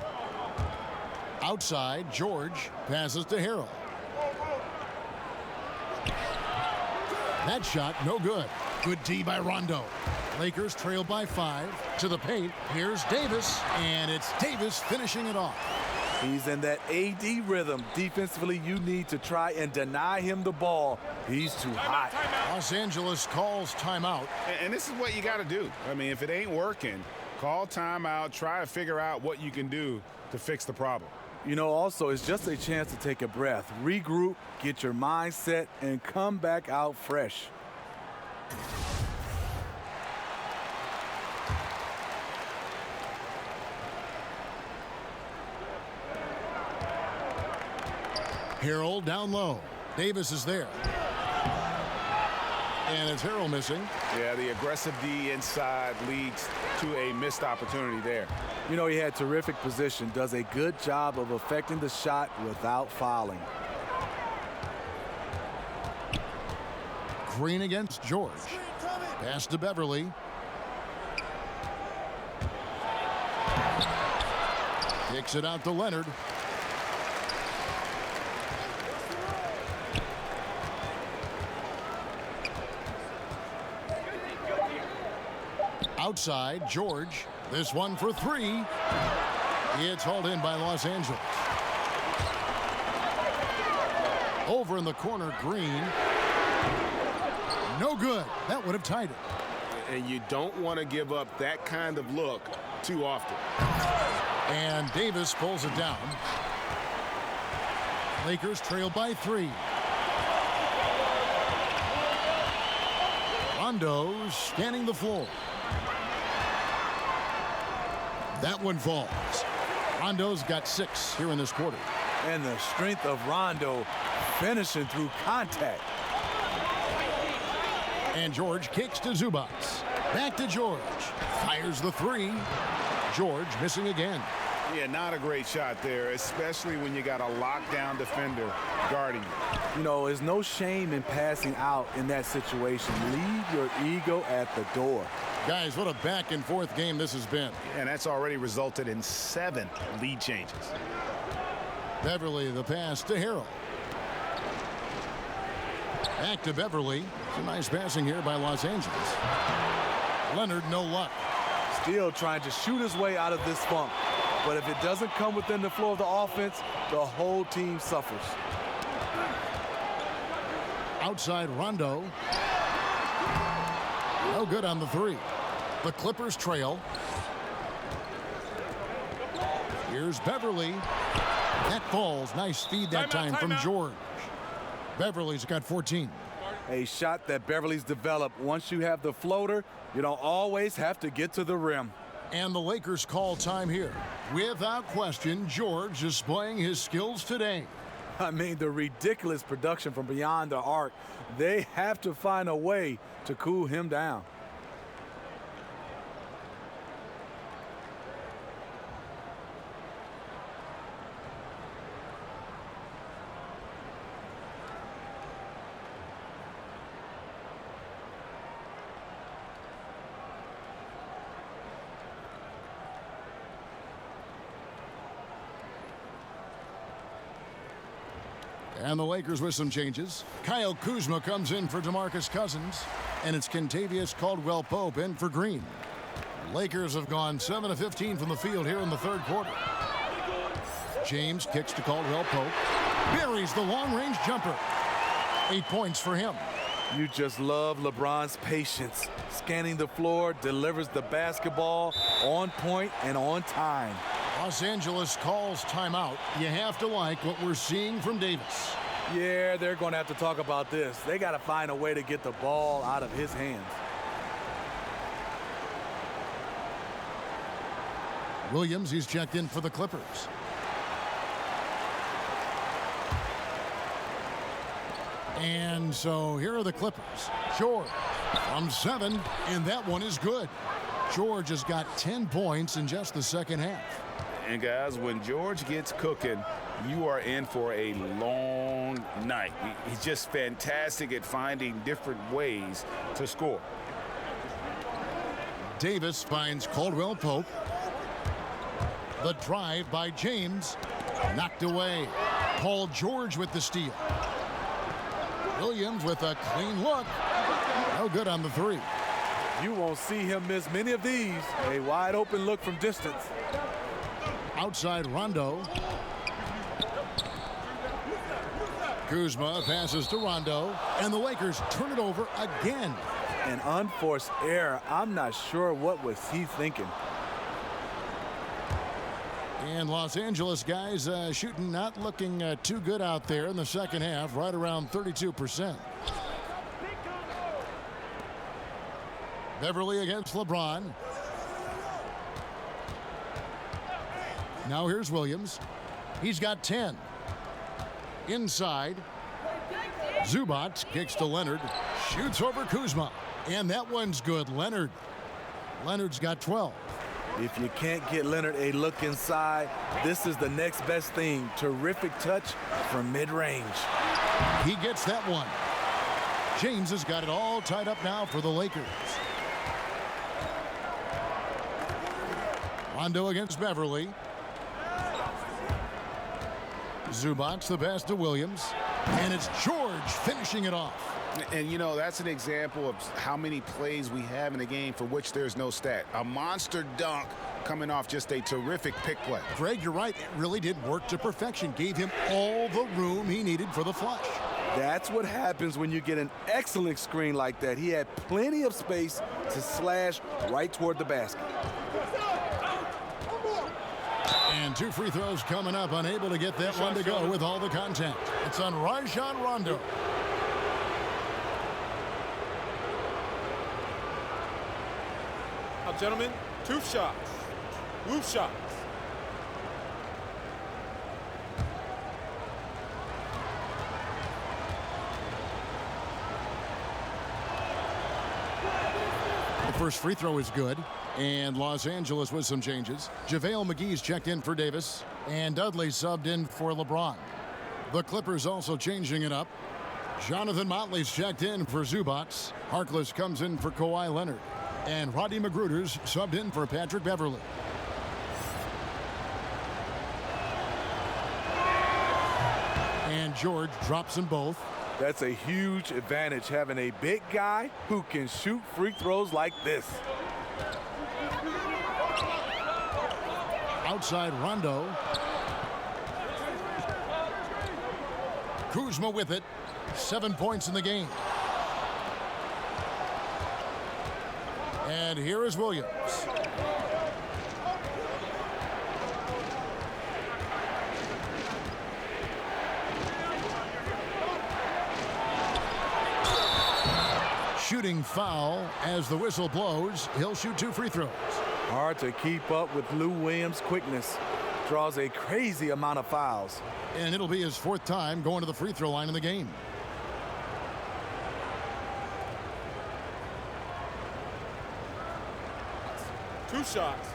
Outside, George passes to Harrell. That shot, no good. Good tee by Rondo. Lakers trail by 5. To the paint, here's Davis, and it's Davis finishing it off. He's in that AD rhythm. Defensively, you need to try and deny him the ball. He's too hot. Los Angeles calls timeout. And this is what you got to do. I mean, if it ain't working, call timeout, try to figure out what you can do to fix the problem. You know, also, it's just a chance to take a breath, regroup, get your mind set, and come back out fresh. Harrell down low. Davis is there. And it's Harrell missing. Yeah, the aggressive D inside leads to a missed opportunity there. You know, he had terrific position, does a good job of affecting the shot without fouling. Green against George. Pass to Beverly. Kicks it out to Leonard. Outside, George. This one for 3. It's hauled in by Los Angeles. Over in the corner, Green. No good. That would have tied it. And you don't want to give up that kind of look too often. And Davis pulls it down. Lakers trail by 3. Rondo scanning the floor. That one falls. Rondo's got 6 here in this quarter. And the strength of Rondo finishing through contact. And George kicks to Zubac. Back to George. Fires the 3. George missing again. Yeah, not a great shot there, especially when you got a lockdown defender guarding you. You know, there's no shame in passing out in that situation. Leave your ego at the door. Guys, what a back-and-forth game this has been. And that's already resulted in 7 lead changes. Beverly, the pass to Harrell. Back to Beverly. Some nice passing here by Los Angeles. Leonard, no luck. Still trying to shoot his way out of this funk. But if it doesn't come within the flow of the offense, the whole team suffers. Outside Rondo. No good on the 3. The Clippers trail. Here's Beverly. That falls. Nice feed that time from George. Beverly's got 14. A shot that Beverly's developed. Once you have the floater, you don't always have to get to the rim. And the Lakers call time here. Without question, George displaying his skills today. I mean, the ridiculous production from beyond the arc. They have to find a way to cool him down. And the Lakers with some changes. Kyle Kuzma comes in for DeMarcus Cousins, and it's Kentavious Caldwell-Pope in for Green. Lakers have gone 7 of 15 from the field here in the third quarter. James kicks to Caldwell-Pope, buries the long-range jumper. 8 points for him. You just love LeBron's patience. Scanning the floor, delivers the basketball on point and on time. Los Angeles calls timeout. You have to like what we're seeing from Davis. Yeah, they're going to have to talk about this. They got to find a way to get the ball out of his hands. Williams, he's checked in for the Clippers. And so here are the Clippers. George from 7, and that one is good. George has got 10 points in just the second half. And guys, when George gets cooking, you are in for a long night. He's just fantastic at finding different ways to score. Davis finds Caldwell-Pope. The drive by James, knocked away. Paul George with the steal. Williams with a clean look. No good on the 3. You won't see him miss many of these. A wide open look from distance. Outside Rondo. Kuzma passes to Rondo, and the Lakers turn it over again. An unforced error. I'm not sure what was he thinking. And Los Angeles guys shooting not looking too good out there in the second half, right around 32%. Beverly against LeBron. Now here's Williams. He's got 10. Inside. Zubac kicks to Leonard. Shoots over Kuzma. And that one's good. Leonard's got 12. If you can't get Leonard a look inside, this is the next best thing. Terrific touch from mid-range. He gets that one. James has got it all tied up now for the Lakers. Rondo against Beverly. Zubac the pass to Williams. And it's George finishing it off. And, you know, that's an example of how many plays we have in a game for which there's no stat. A monster dunk coming off just a terrific pick play. Greg, you're right. It really did work to perfection. Gave him all the room he needed for the flush. That's what happens when you get an excellent screen like that. He had plenty of space to slash right toward the basket. And 2 free throws coming up. Unable to get that one to go with all the contact. It's on Rajon Rondo. Now, gentlemen, 2 shots. 2 shots. The first free throw is good. And Los Angeles with some changes. JaVale McGee's checked in for Davis. And Dudley subbed in for LeBron. The Clippers also changing it up. Jonathan Motley's checked in for Zubac. Harkless comes in for Kawhi Leonard. And Rodney McGruder's subbed in for Patrick Beverly. And George drops them both. That's a huge advantage, having a big guy who can shoot free throws like this. Outside Rondo. Kuzma with it. 7 points in the game. And here is Williams. shooting foul. As the whistle blows, he'll shoot 2 free throws. Hard to keep up with Lou Williams' quickness. Draws a crazy amount of fouls. And it'll be his 4th time going to the free throw line in the game. Two shots.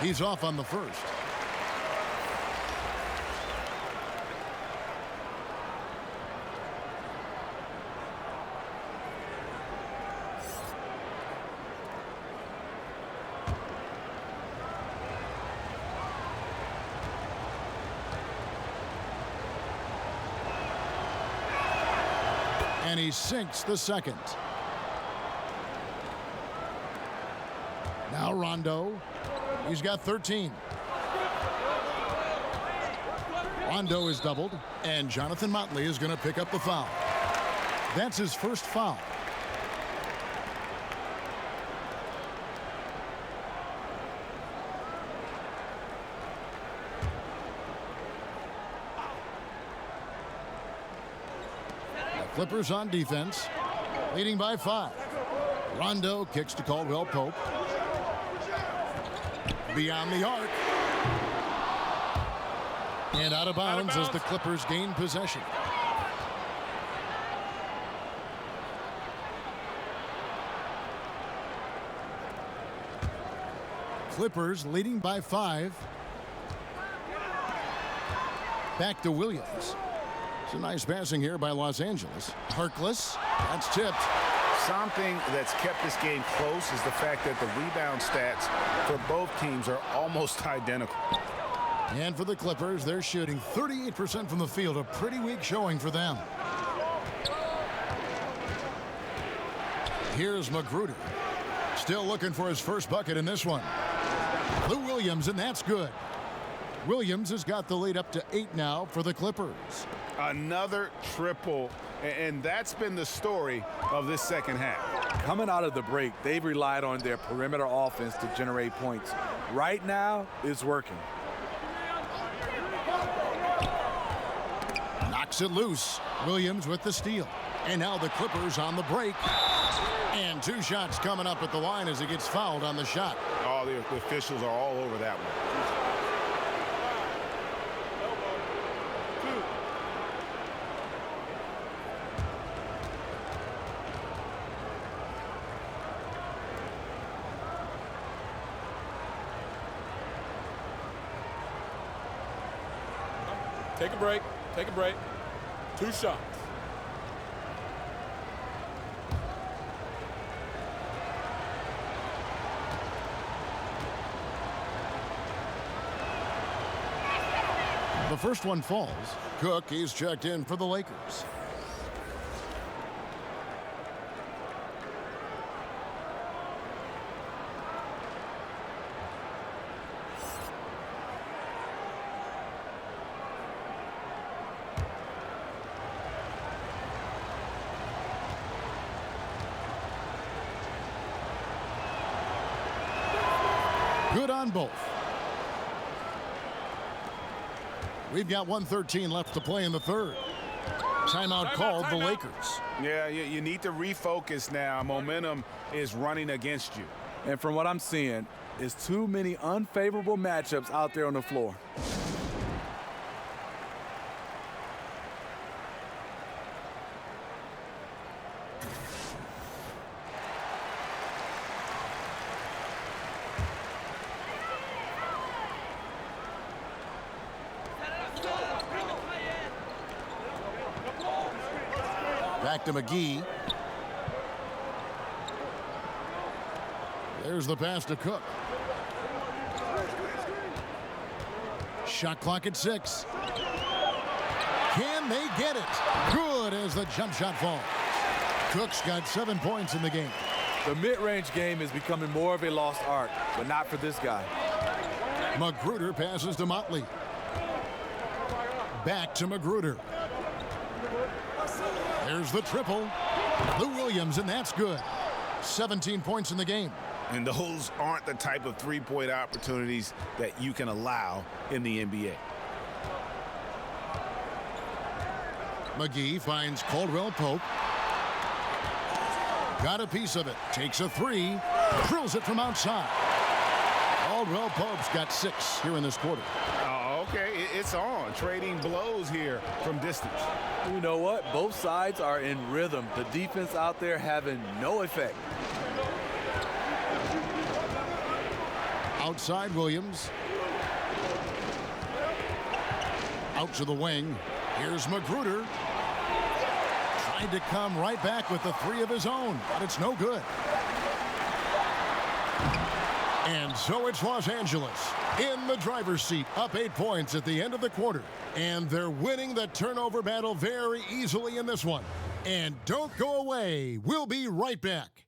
He's off on the first. And he sinks the second. Now Rondo. He's got 13. Rondo is doubled, and Jonathan Motley is going to pick up the foul. That's his first foul. The Clippers on defense, leading by 5. Rondo kicks to Caldwell Pope. Beyond the arc. And out of bounds as the Clippers gain possession. Clippers leading by 5. Back to Williams. It's a nice passing here by Los Angeles. Harkless. That's tipped. Something that's kept this game close is the fact that the rebound stats for both teams are almost identical. And for the Clippers, they're shooting 38% from the field, a pretty weak showing for them. Here's Magruder. Still looking for his first bucket in this one. Lou Williams, and that's good. Williams has got the lead up to 8 now for the Clippers. Another triple, and that's been the story of this second half. Coming out of the break, they've relied on their perimeter offense to generate points. Right now, it's working. Knocks it loose. Williams with the steal. And now the Clippers on the break. And 2 shots coming up at the line as he gets fouled on the shot. Oh, the officials are all over that one. Take a break. Take a break. 2 shots. The first one falls. Cook, he's checked in for the Lakers. Good on both. We've got 1:13 left to play in the third. Timeout called the Lakers. Yeah, you need to refocus now. Momentum is running against you. And from what I'm seeing, is too many unfavorable matchups out there on the floor. Back to McGee. There's the pass to Cook. Shot clock at 6. Can they get it? Good as the jump shot falls. Cook's got 7 points in the game. The mid-range game is becoming more of a lost art, but not for this guy. Magruder passes to Motley. Back to Magruder. There's the triple. Lou Williams, and that's good. 17 points in the game. And those aren't the type of three-point opportunities that you can allow in the NBA. McGee finds Caldwell Pope. Got a piece of it. Takes a three. Drills it from outside. Caldwell Pope's got 6 here in this quarter. Okay, it's on. Trading blows here from distance. You know what? Both sides are in rhythm. The defense out there having no effect. Outside Williams. Out to the wing. Here's Magruder. Tried to come right back with the 3 of his own, but it's no good. And so it's Los Angeles in the driver's seat, up 8 points at the end of the quarter. And they're winning the turnover battle very easily in this one. And don't go away. We'll be right back.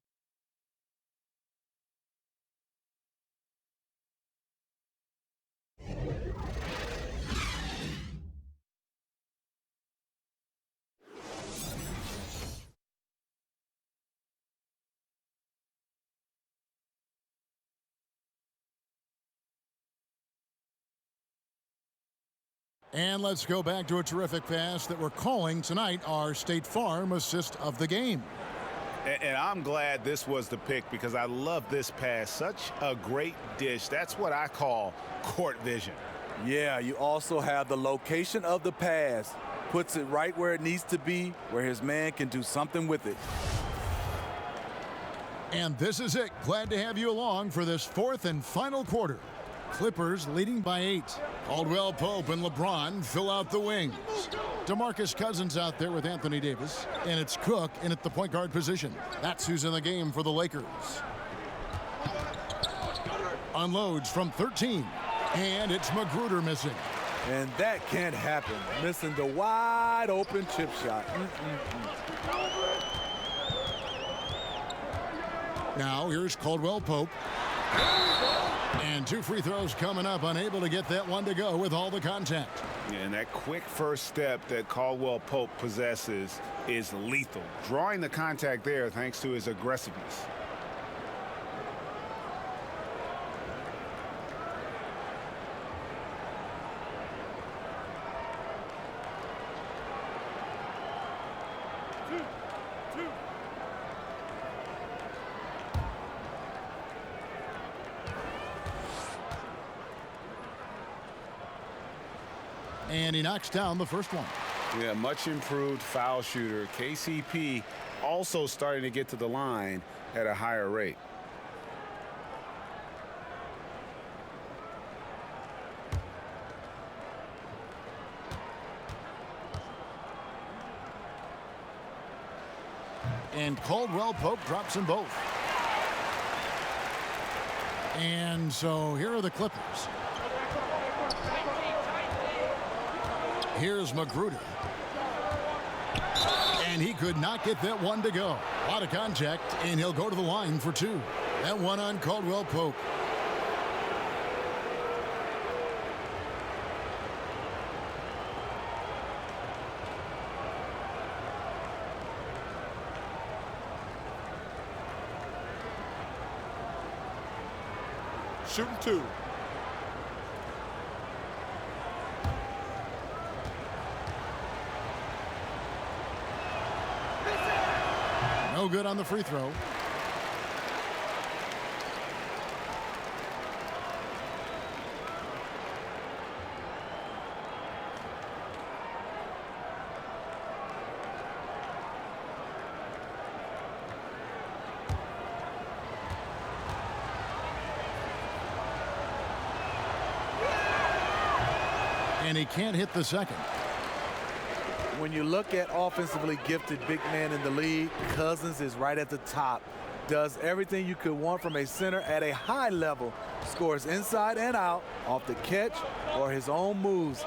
And let's go back to a terrific pass that we're calling tonight our State Farm assist of the game. And I'm glad this was the pick because I love this pass. Such a great dish. That's what I call court vision. Yeah, you also have the location of the pass. Puts it right where it needs to be, where his man can do something with it. And this is it. Glad to have you along for this 4th and final quarter. Clippers leading by 8. Caldwell Pope and LeBron fill out the wings. DeMarcus Cousins out there with Anthony Davis. And it's Cook in at the point guard position. That's who's in the game for the Lakers. Unloads from 13. And it's Magruder missing. And that can't happen. Missing the wide open chip shot. Now here's Caldwell Pope. And 2 free throws coming up, unable to get that one to go with all the contact. And that quick first step that Caldwell Pope possesses is lethal. Drawing the contact there thanks to his aggressiveness. And he knocks down the first one. Yeah, much improved foul shooter. KCP also starting to get to the line at a higher rate. And Caldwell Pope drops them both. And so here are the Clippers. Here's Magruder. And he could not get that one to go. A lot of contact, and he'll go to the line for 2. That one on Caldwell Pope. Shooting 2. No good on the free throw. And he can't hit the second. When you look at offensively gifted big man in the league, Cousins is right at the top. Does everything you could want from a center at a high level. Scores inside and out, off the catch or his own moves.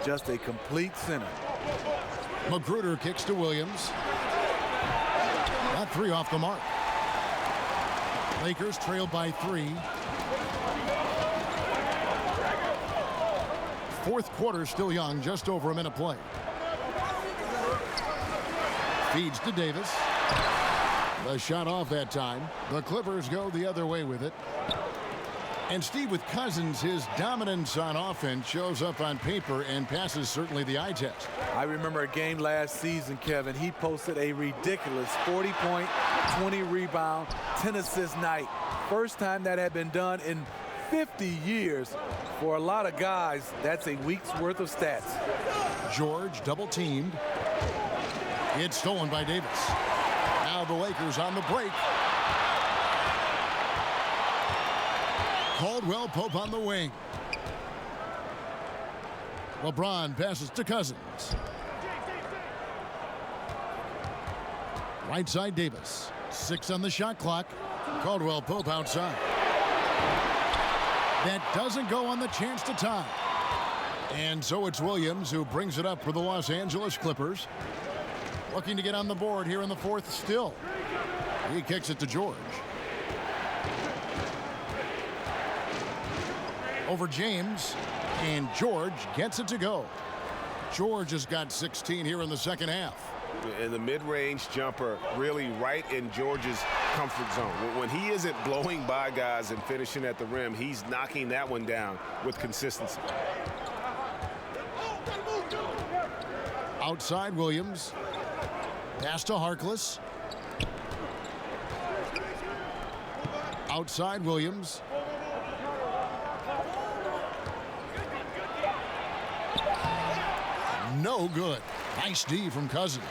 Just a complete center. Magruder kicks to Williams. Got 3 off the mark. Lakers trail by 3. 4th quarter still young, just over a minute play. Feeds to Davis. The shot off that time. The Clippers go the other way with it. And Steve, with Cousins, his dominance on offense shows up on paper and passes certainly the eye test. I remember a game last season, Kevin. He posted a ridiculous 40-point, 20-rebound, 10-assist night. First time that had been done in 50 years. For a lot of guys, that's a week's worth of stats. George double teamed. It's stolen by Davis. Now the Lakers on the break. Caldwell Pope on the wing. LeBron passes to Cousins. Right side Davis. 6 on the shot clock. Caldwell Pope outside. That doesn't go on the chance to tie. And so it's Williams who brings it up for the Los Angeles Clippers. Looking to get on the board here in the fourth still. He kicks it to George. Over James, and George gets it to go. George has got 16 here in the second half. And the mid-range jumper really right in George's comfort zone. When he isn't blowing by guys and finishing at the rim, he's knocking that one down with consistency. Outside Williams. Pass to Harkless. Outside Williams. No good. Nice D from Cousins.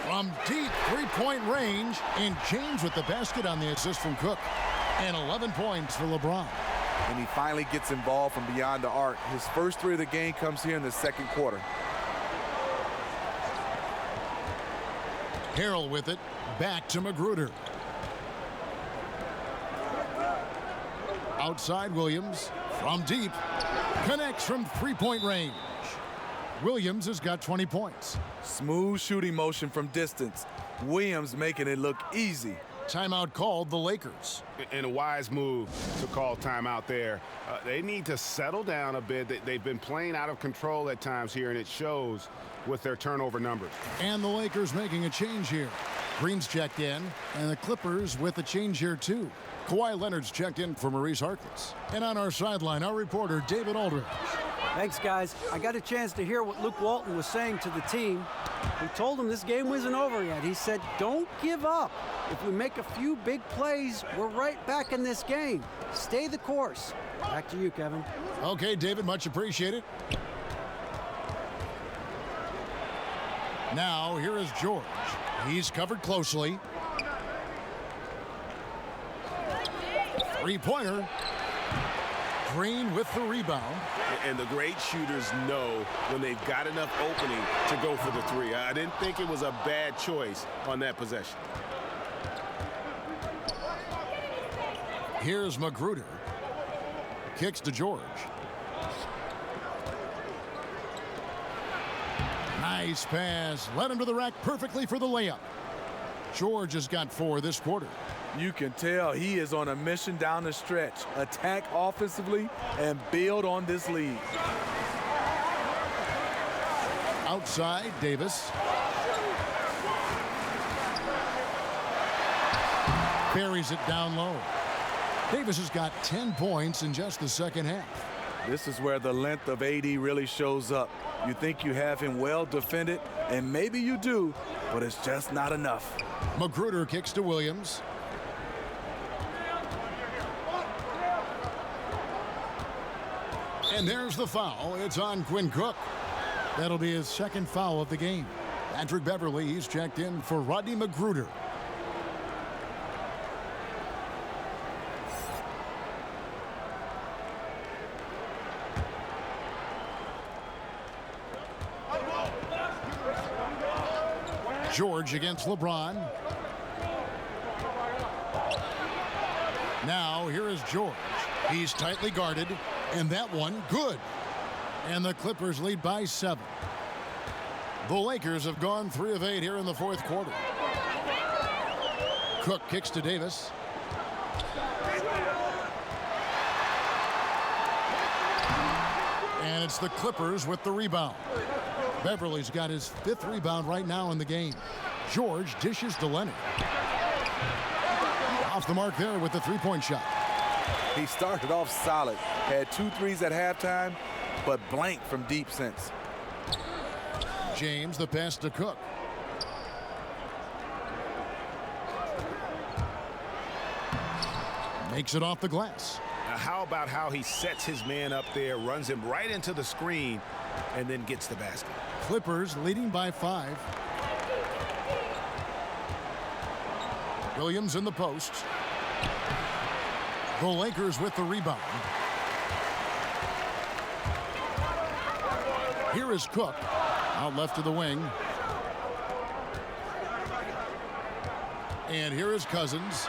From deep three-point range, and James with the basket on the assist from Cook. And 11 points for LeBron. And he finally gets involved from beyond the arc. His first 3 of the game comes here in the second quarter. Harrell with it. Back to Magruder. Outside Williams. From deep. Connects from three-point range. Williams has got 20 points. Smooth shooting motion from distance. Williams making it look easy. Timeout called the Lakers. And a wise move to call timeout there. They need to settle down a bit. They've been playing out of control at times here, and it shows with their turnover numbers. And the Lakers making a change here. Green's checked in, and the Clippers with a change here too. Kawhi Leonard's checked in for Maurice Harkless. And on our sideline, our reporter, David Aldridge. Thanks, guys. I got a chance to hear what Luke Walton was saying to the team. He told them this game wasn't over yet. He said, don't give up. If we make a few big plays, we're right back in this game. Stay the course. Back to you, Kevin. Okay, David, much appreciated. Now, here is George. He's covered closely. Three-pointer. Green with the rebound. And the great shooters know when they've got enough opening to go for the three. I didn't think it was a bad choice on that possession. Here's Magruder. Kicks to George. Nice pass. Led him to the rack perfectly for the layup. George has got 4 this quarter. You can tell he is on a mission down the stretch. Attack offensively and build on this lead. Outside, Davis. Buries it down low. Davis has got 10 points in just the second half. This is where the length of AD really shows up. You think you have him well defended, and maybe you do, but it's just not enough. Magruder kicks to Williams. And there's the foul. It's on Quinn Cook. That'll be his second foul of the game. Patrick Beverley, he's checked in for Rodney Magruder. George against LeBron. Now, here is George. He's tightly guarded, and that one, good. And the Clippers lead by 7. The Lakers have gone 3 of 8 here in the fourth quarter. Cook kicks to Davis. And it's the Clippers with the rebound. Beverly's got his 5th rebound right now in the game. George dishes to Leonard. Off the mark there with the three-point shot. He started off solid, had 2 threes at halftime, but blanked from deep since. James, the pass to Cook. Makes it off the glass. Now how about how he sets his man up there, runs him right into the screen, and then gets the basket. Clippers leading by 5. Williams in the post. The Lakers with the rebound. Here is Cook. Out left to the wing. And here is Cousins.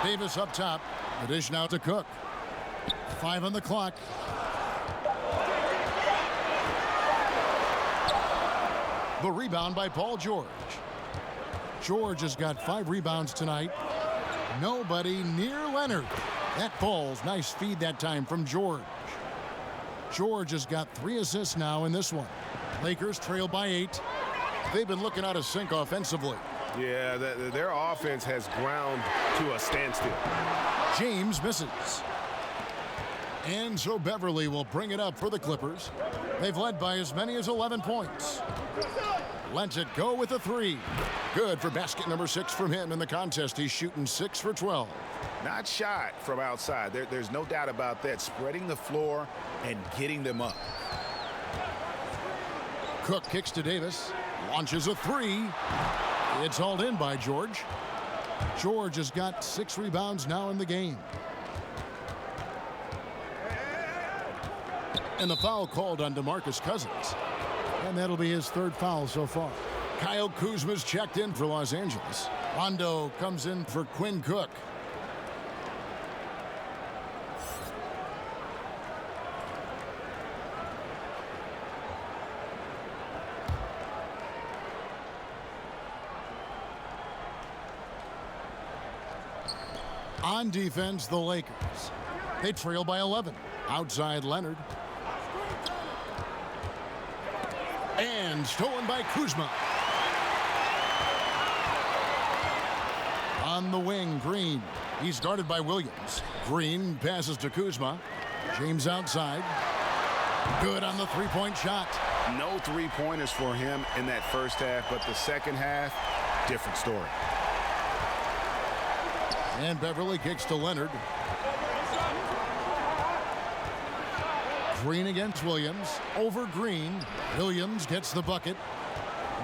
Davis up top. The dish now to Cook. 5 on the clock. The rebound by Paul George. George has got 5 rebounds tonight. Nobody near Leonard. That falls. Nice feed that time from George. George has got 3 assists now in this one. Lakers trail by 8. They've been looking out of sync offensively. Yeah, their offense has ground to a standstill. James misses. And so Beverly will bring it up for the Clippers. They've led by as many as 11 points. Lets it go with a 3. Good for basket number 6 from him in the contest. He's shooting 6 for 12. Not shot from outside. There's no doubt about that. Spreading the floor and getting them up. Cook kicks to Davis. Launches a 3. It's hauled in by George. George has got 6 rebounds now in the game. And the foul called on DeMarcus Cousins. And that'll be his 3rd foul so far. Kyle Kuzma's checked in for Los Angeles. Rondo comes in for Quinn Cook. On defense, the Lakers. They trail by 11. Outside Leonard. And stolen by Kuzma. On the wing, Green. He's guarded by Williams. Green passes to Kuzma. James outside. Good on the 3-point shot. No 3-pointers for him in that first half, but the second half, different story. And Beverly kicks to Leonard. Green against Williams. Over Green. Williams gets the bucket.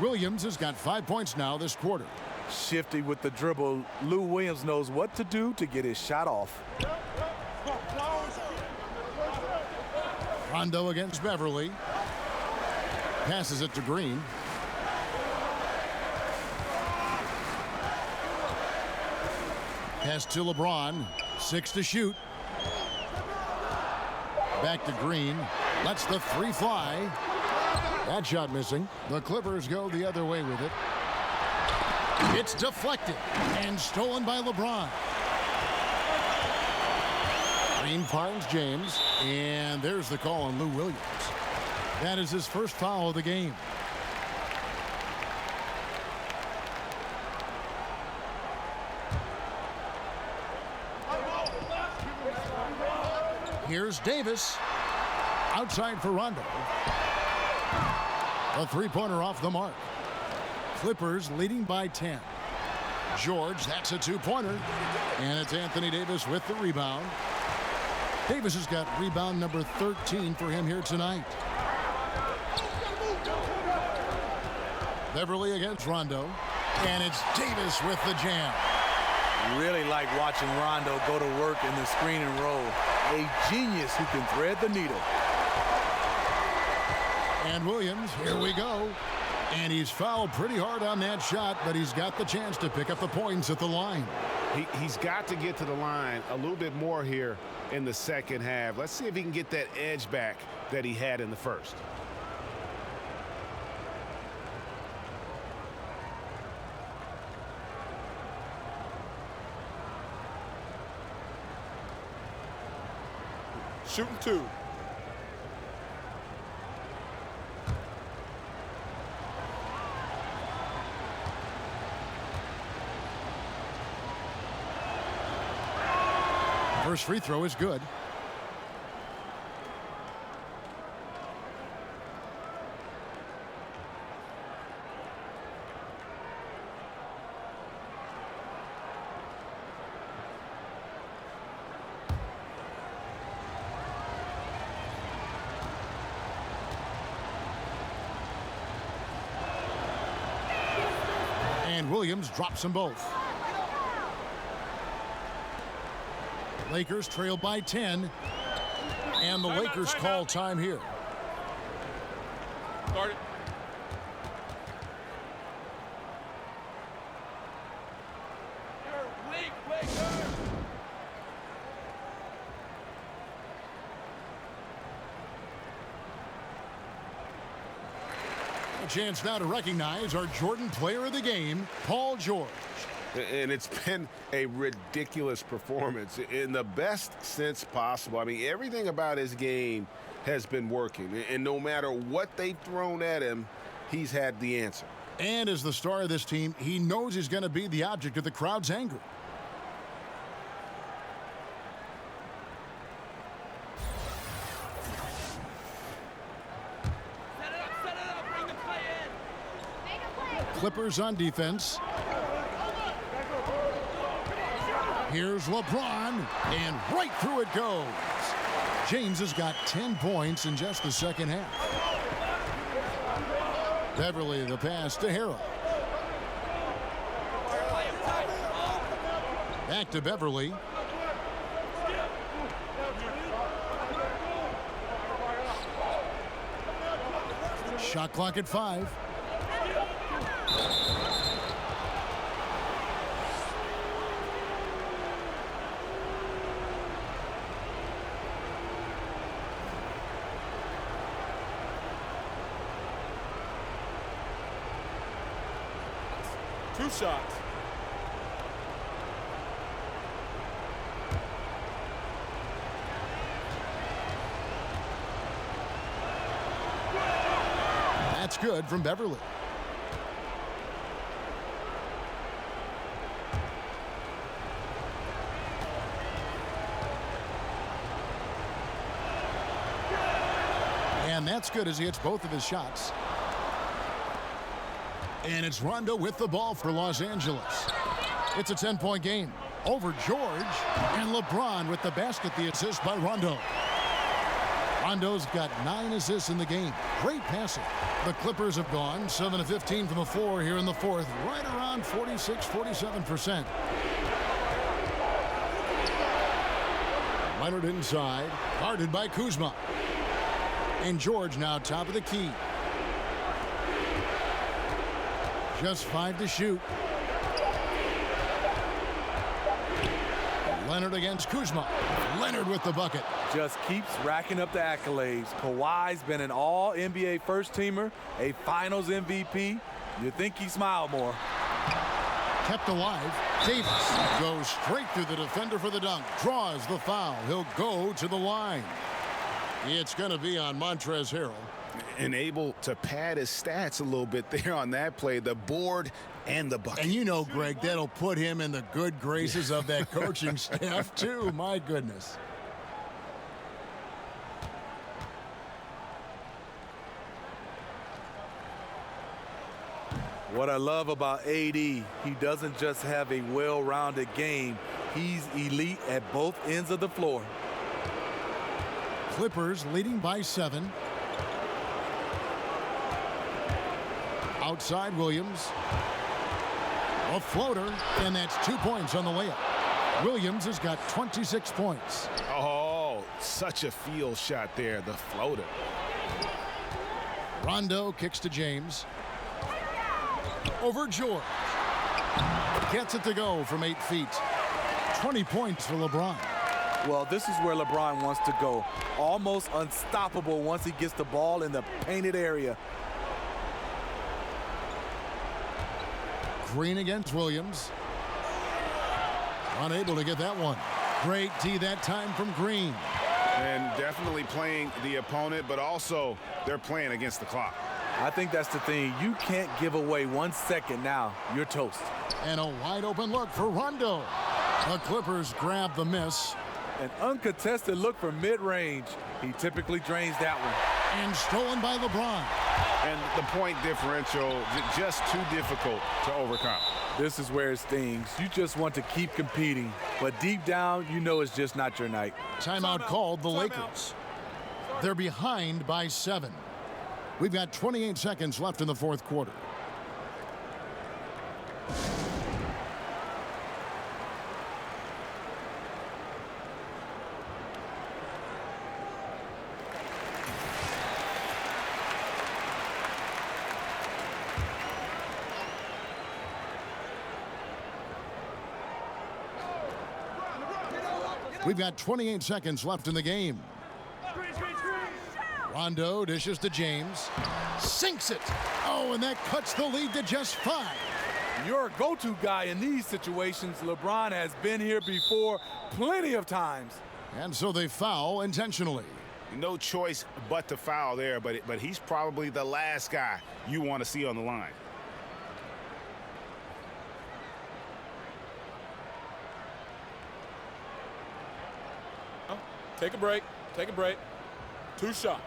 Williams has got 5 points now this quarter. Shifty with the dribble. Lou Williams knows what to do to get his shot off. Rondo against Beverly. Passes it to Green. Pass to LeBron. 6 to shoot. Back to Green. Lets the 3 fly. That shot missing. The Clippers go the other way with it. It's deflected and stolen by LeBron. Green finds James, and there's the call on Lou Williams. That is his first foul of the game. Here's Davis. Outside for Rondo. A 3-pointer off the mark. Clippers leading by 10. George, that's a 2-pointer. And it's Anthony Davis with the rebound. Davis has got rebound number 13 for him here tonight. Beverly against Rondo. And it's Davis with the jam. Really like watching Rondo go to work in the screen and roll. A genius who can thread the needle. And Williams, here we go. And he's fouled pretty hard on that shot, but he's got the chance to pick up the points at the line. He's got to get to the line a little bit more here in the second half. Let's see if he can get that edge back that he had in the first. Shooting 2. First free throw is good. And Williams drops them both. Lakers trail by 10. And the Lakers call time here. Start it. A chance now to recognize our Jordan Player of the Game, Paul George. And it's been a ridiculous performance in the best sense possible. I mean, everything about his game has been working. And no matter what they've thrown at him, he's had the answer. And as the star of this team, he knows he's going to be the object of the crowd's anger. Clippers on defense. Here's LeBron, and right through it goes. James has got 10 points in just the second half. Beverly the pass to Harrell. Back to Beverly. Shot clock at 5. Two shots. That's good from Beverly. And that's good as he hits both of his shots. And it's Rondo with the ball for Los Angeles. It's a 10-point game over George, and LeBron with the basket, the assist by Rondo. Rondo's got 9 assists in the game. Great passing. The Clippers have gone 7 of 15 from the floor here in the fourth, right around 46-47%. Leonard inside, guarded by Kuzma. And George now top of the key. Just 5 to shoot. Leonard against Kuzma. Leonard with the bucket. Just keeps racking up the accolades. Kawhi's been an all-NBA first-teamer, a finals MVP. You'd think he smiled more. Kept alive. Davis goes straight through the defender for the dunk. Draws the foul. He'll go to the line. It's going to be on Montrezl Harrell. And able to pad his stats a little bit there on that play, the board and the bucket. And you know, Greg, that'll put him in the good graces of that coaching staff, too. My goodness. What I love about AD, he doesn't just have a well-rounded game. He's elite at both ends of the floor. Clippers leading by 7. Outside Williams. A floater, and that's 2 points on the layup. Williams has got 26 points. Oh, such a field shot there, the floater. Rondo kicks to James. Over George. Gets it to go from 8 feet. 20 points for LeBron. Well, this is where LeBron wants to go. Almost unstoppable once he gets the ball in the painted area. Green against Williams. Unable to get that one. Great D that time from Green. And definitely playing the opponent, but also they're playing against the clock. I think that's the thing. You can't give away 1 second now. You're toast. And a wide open look for Rondo. The Clippers grab the miss. An uncontested look from mid-range. He typically drains that one. And stolen by LeBron. And the point differential, just too difficult to overcome. This is where it stings. You just want to keep competing, but deep down, you know it's just not your night. Timeout called the Lakers. They're behind by 7. We've got 28 seconds left in the fourth quarter. We've got 28 seconds left in the game. Rondo dishes to James. Sinks it. Oh, and that cuts the lead to just 5. Your go-to guy in these situations. LeBron has been here before plenty of times. And so they foul intentionally. No choice but to foul there, but he's probably the last guy you want to see on the line. Take a break. Take a break. 2 shots.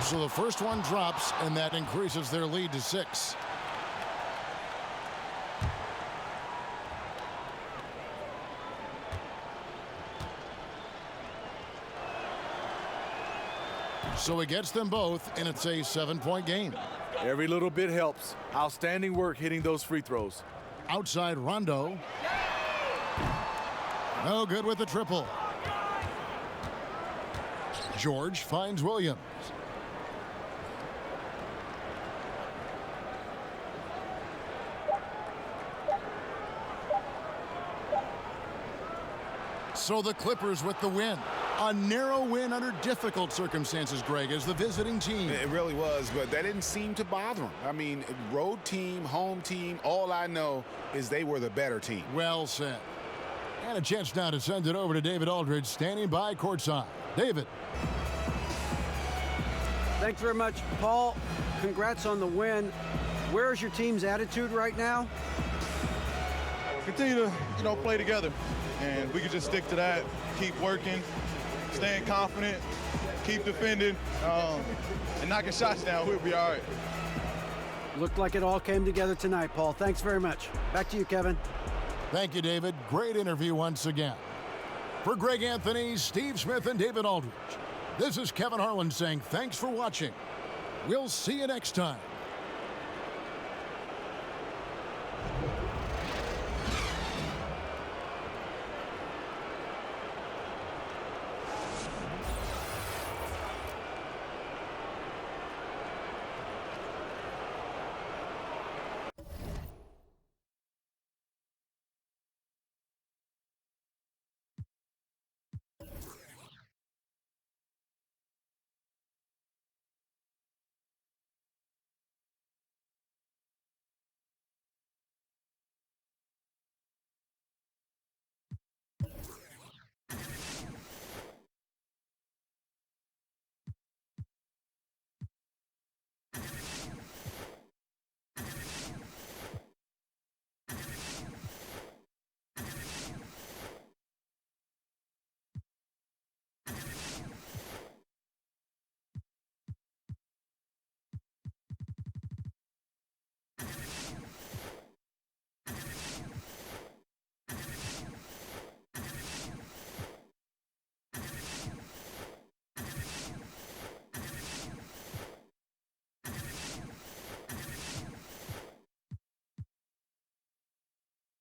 So the first one drops, and that increases their lead to 6. So he gets them both, and it's a 7-point game. Every little bit helps. Outstanding work hitting those free throws. Outside Rondo. No good with the triple. George finds Williams. So the Clippers with the win. A narrow win under difficult circumstances, Greg, as the visiting team. It really was, but that didn't seem to bother them. I mean, road team, home team, all I know is they were the better team. Well said. And a chance now to send it over to David Aldridge, standing by courtside. David. Thanks very much, Paul. Congrats on the win. Where's your team's attitude right now? Continue to, play together. And we can just stick to that, keep working, staying confident, keep defending, and knocking shots down. We'll be all right. Looked like it all came together tonight, Paul. Thanks very much. Back to you, Kevin. Thank you, David. Great interview once again. For Greg Anthony, Steve Smith, and David Aldridge, this is Kevin Harlan saying thanks for watching. We'll see you next time.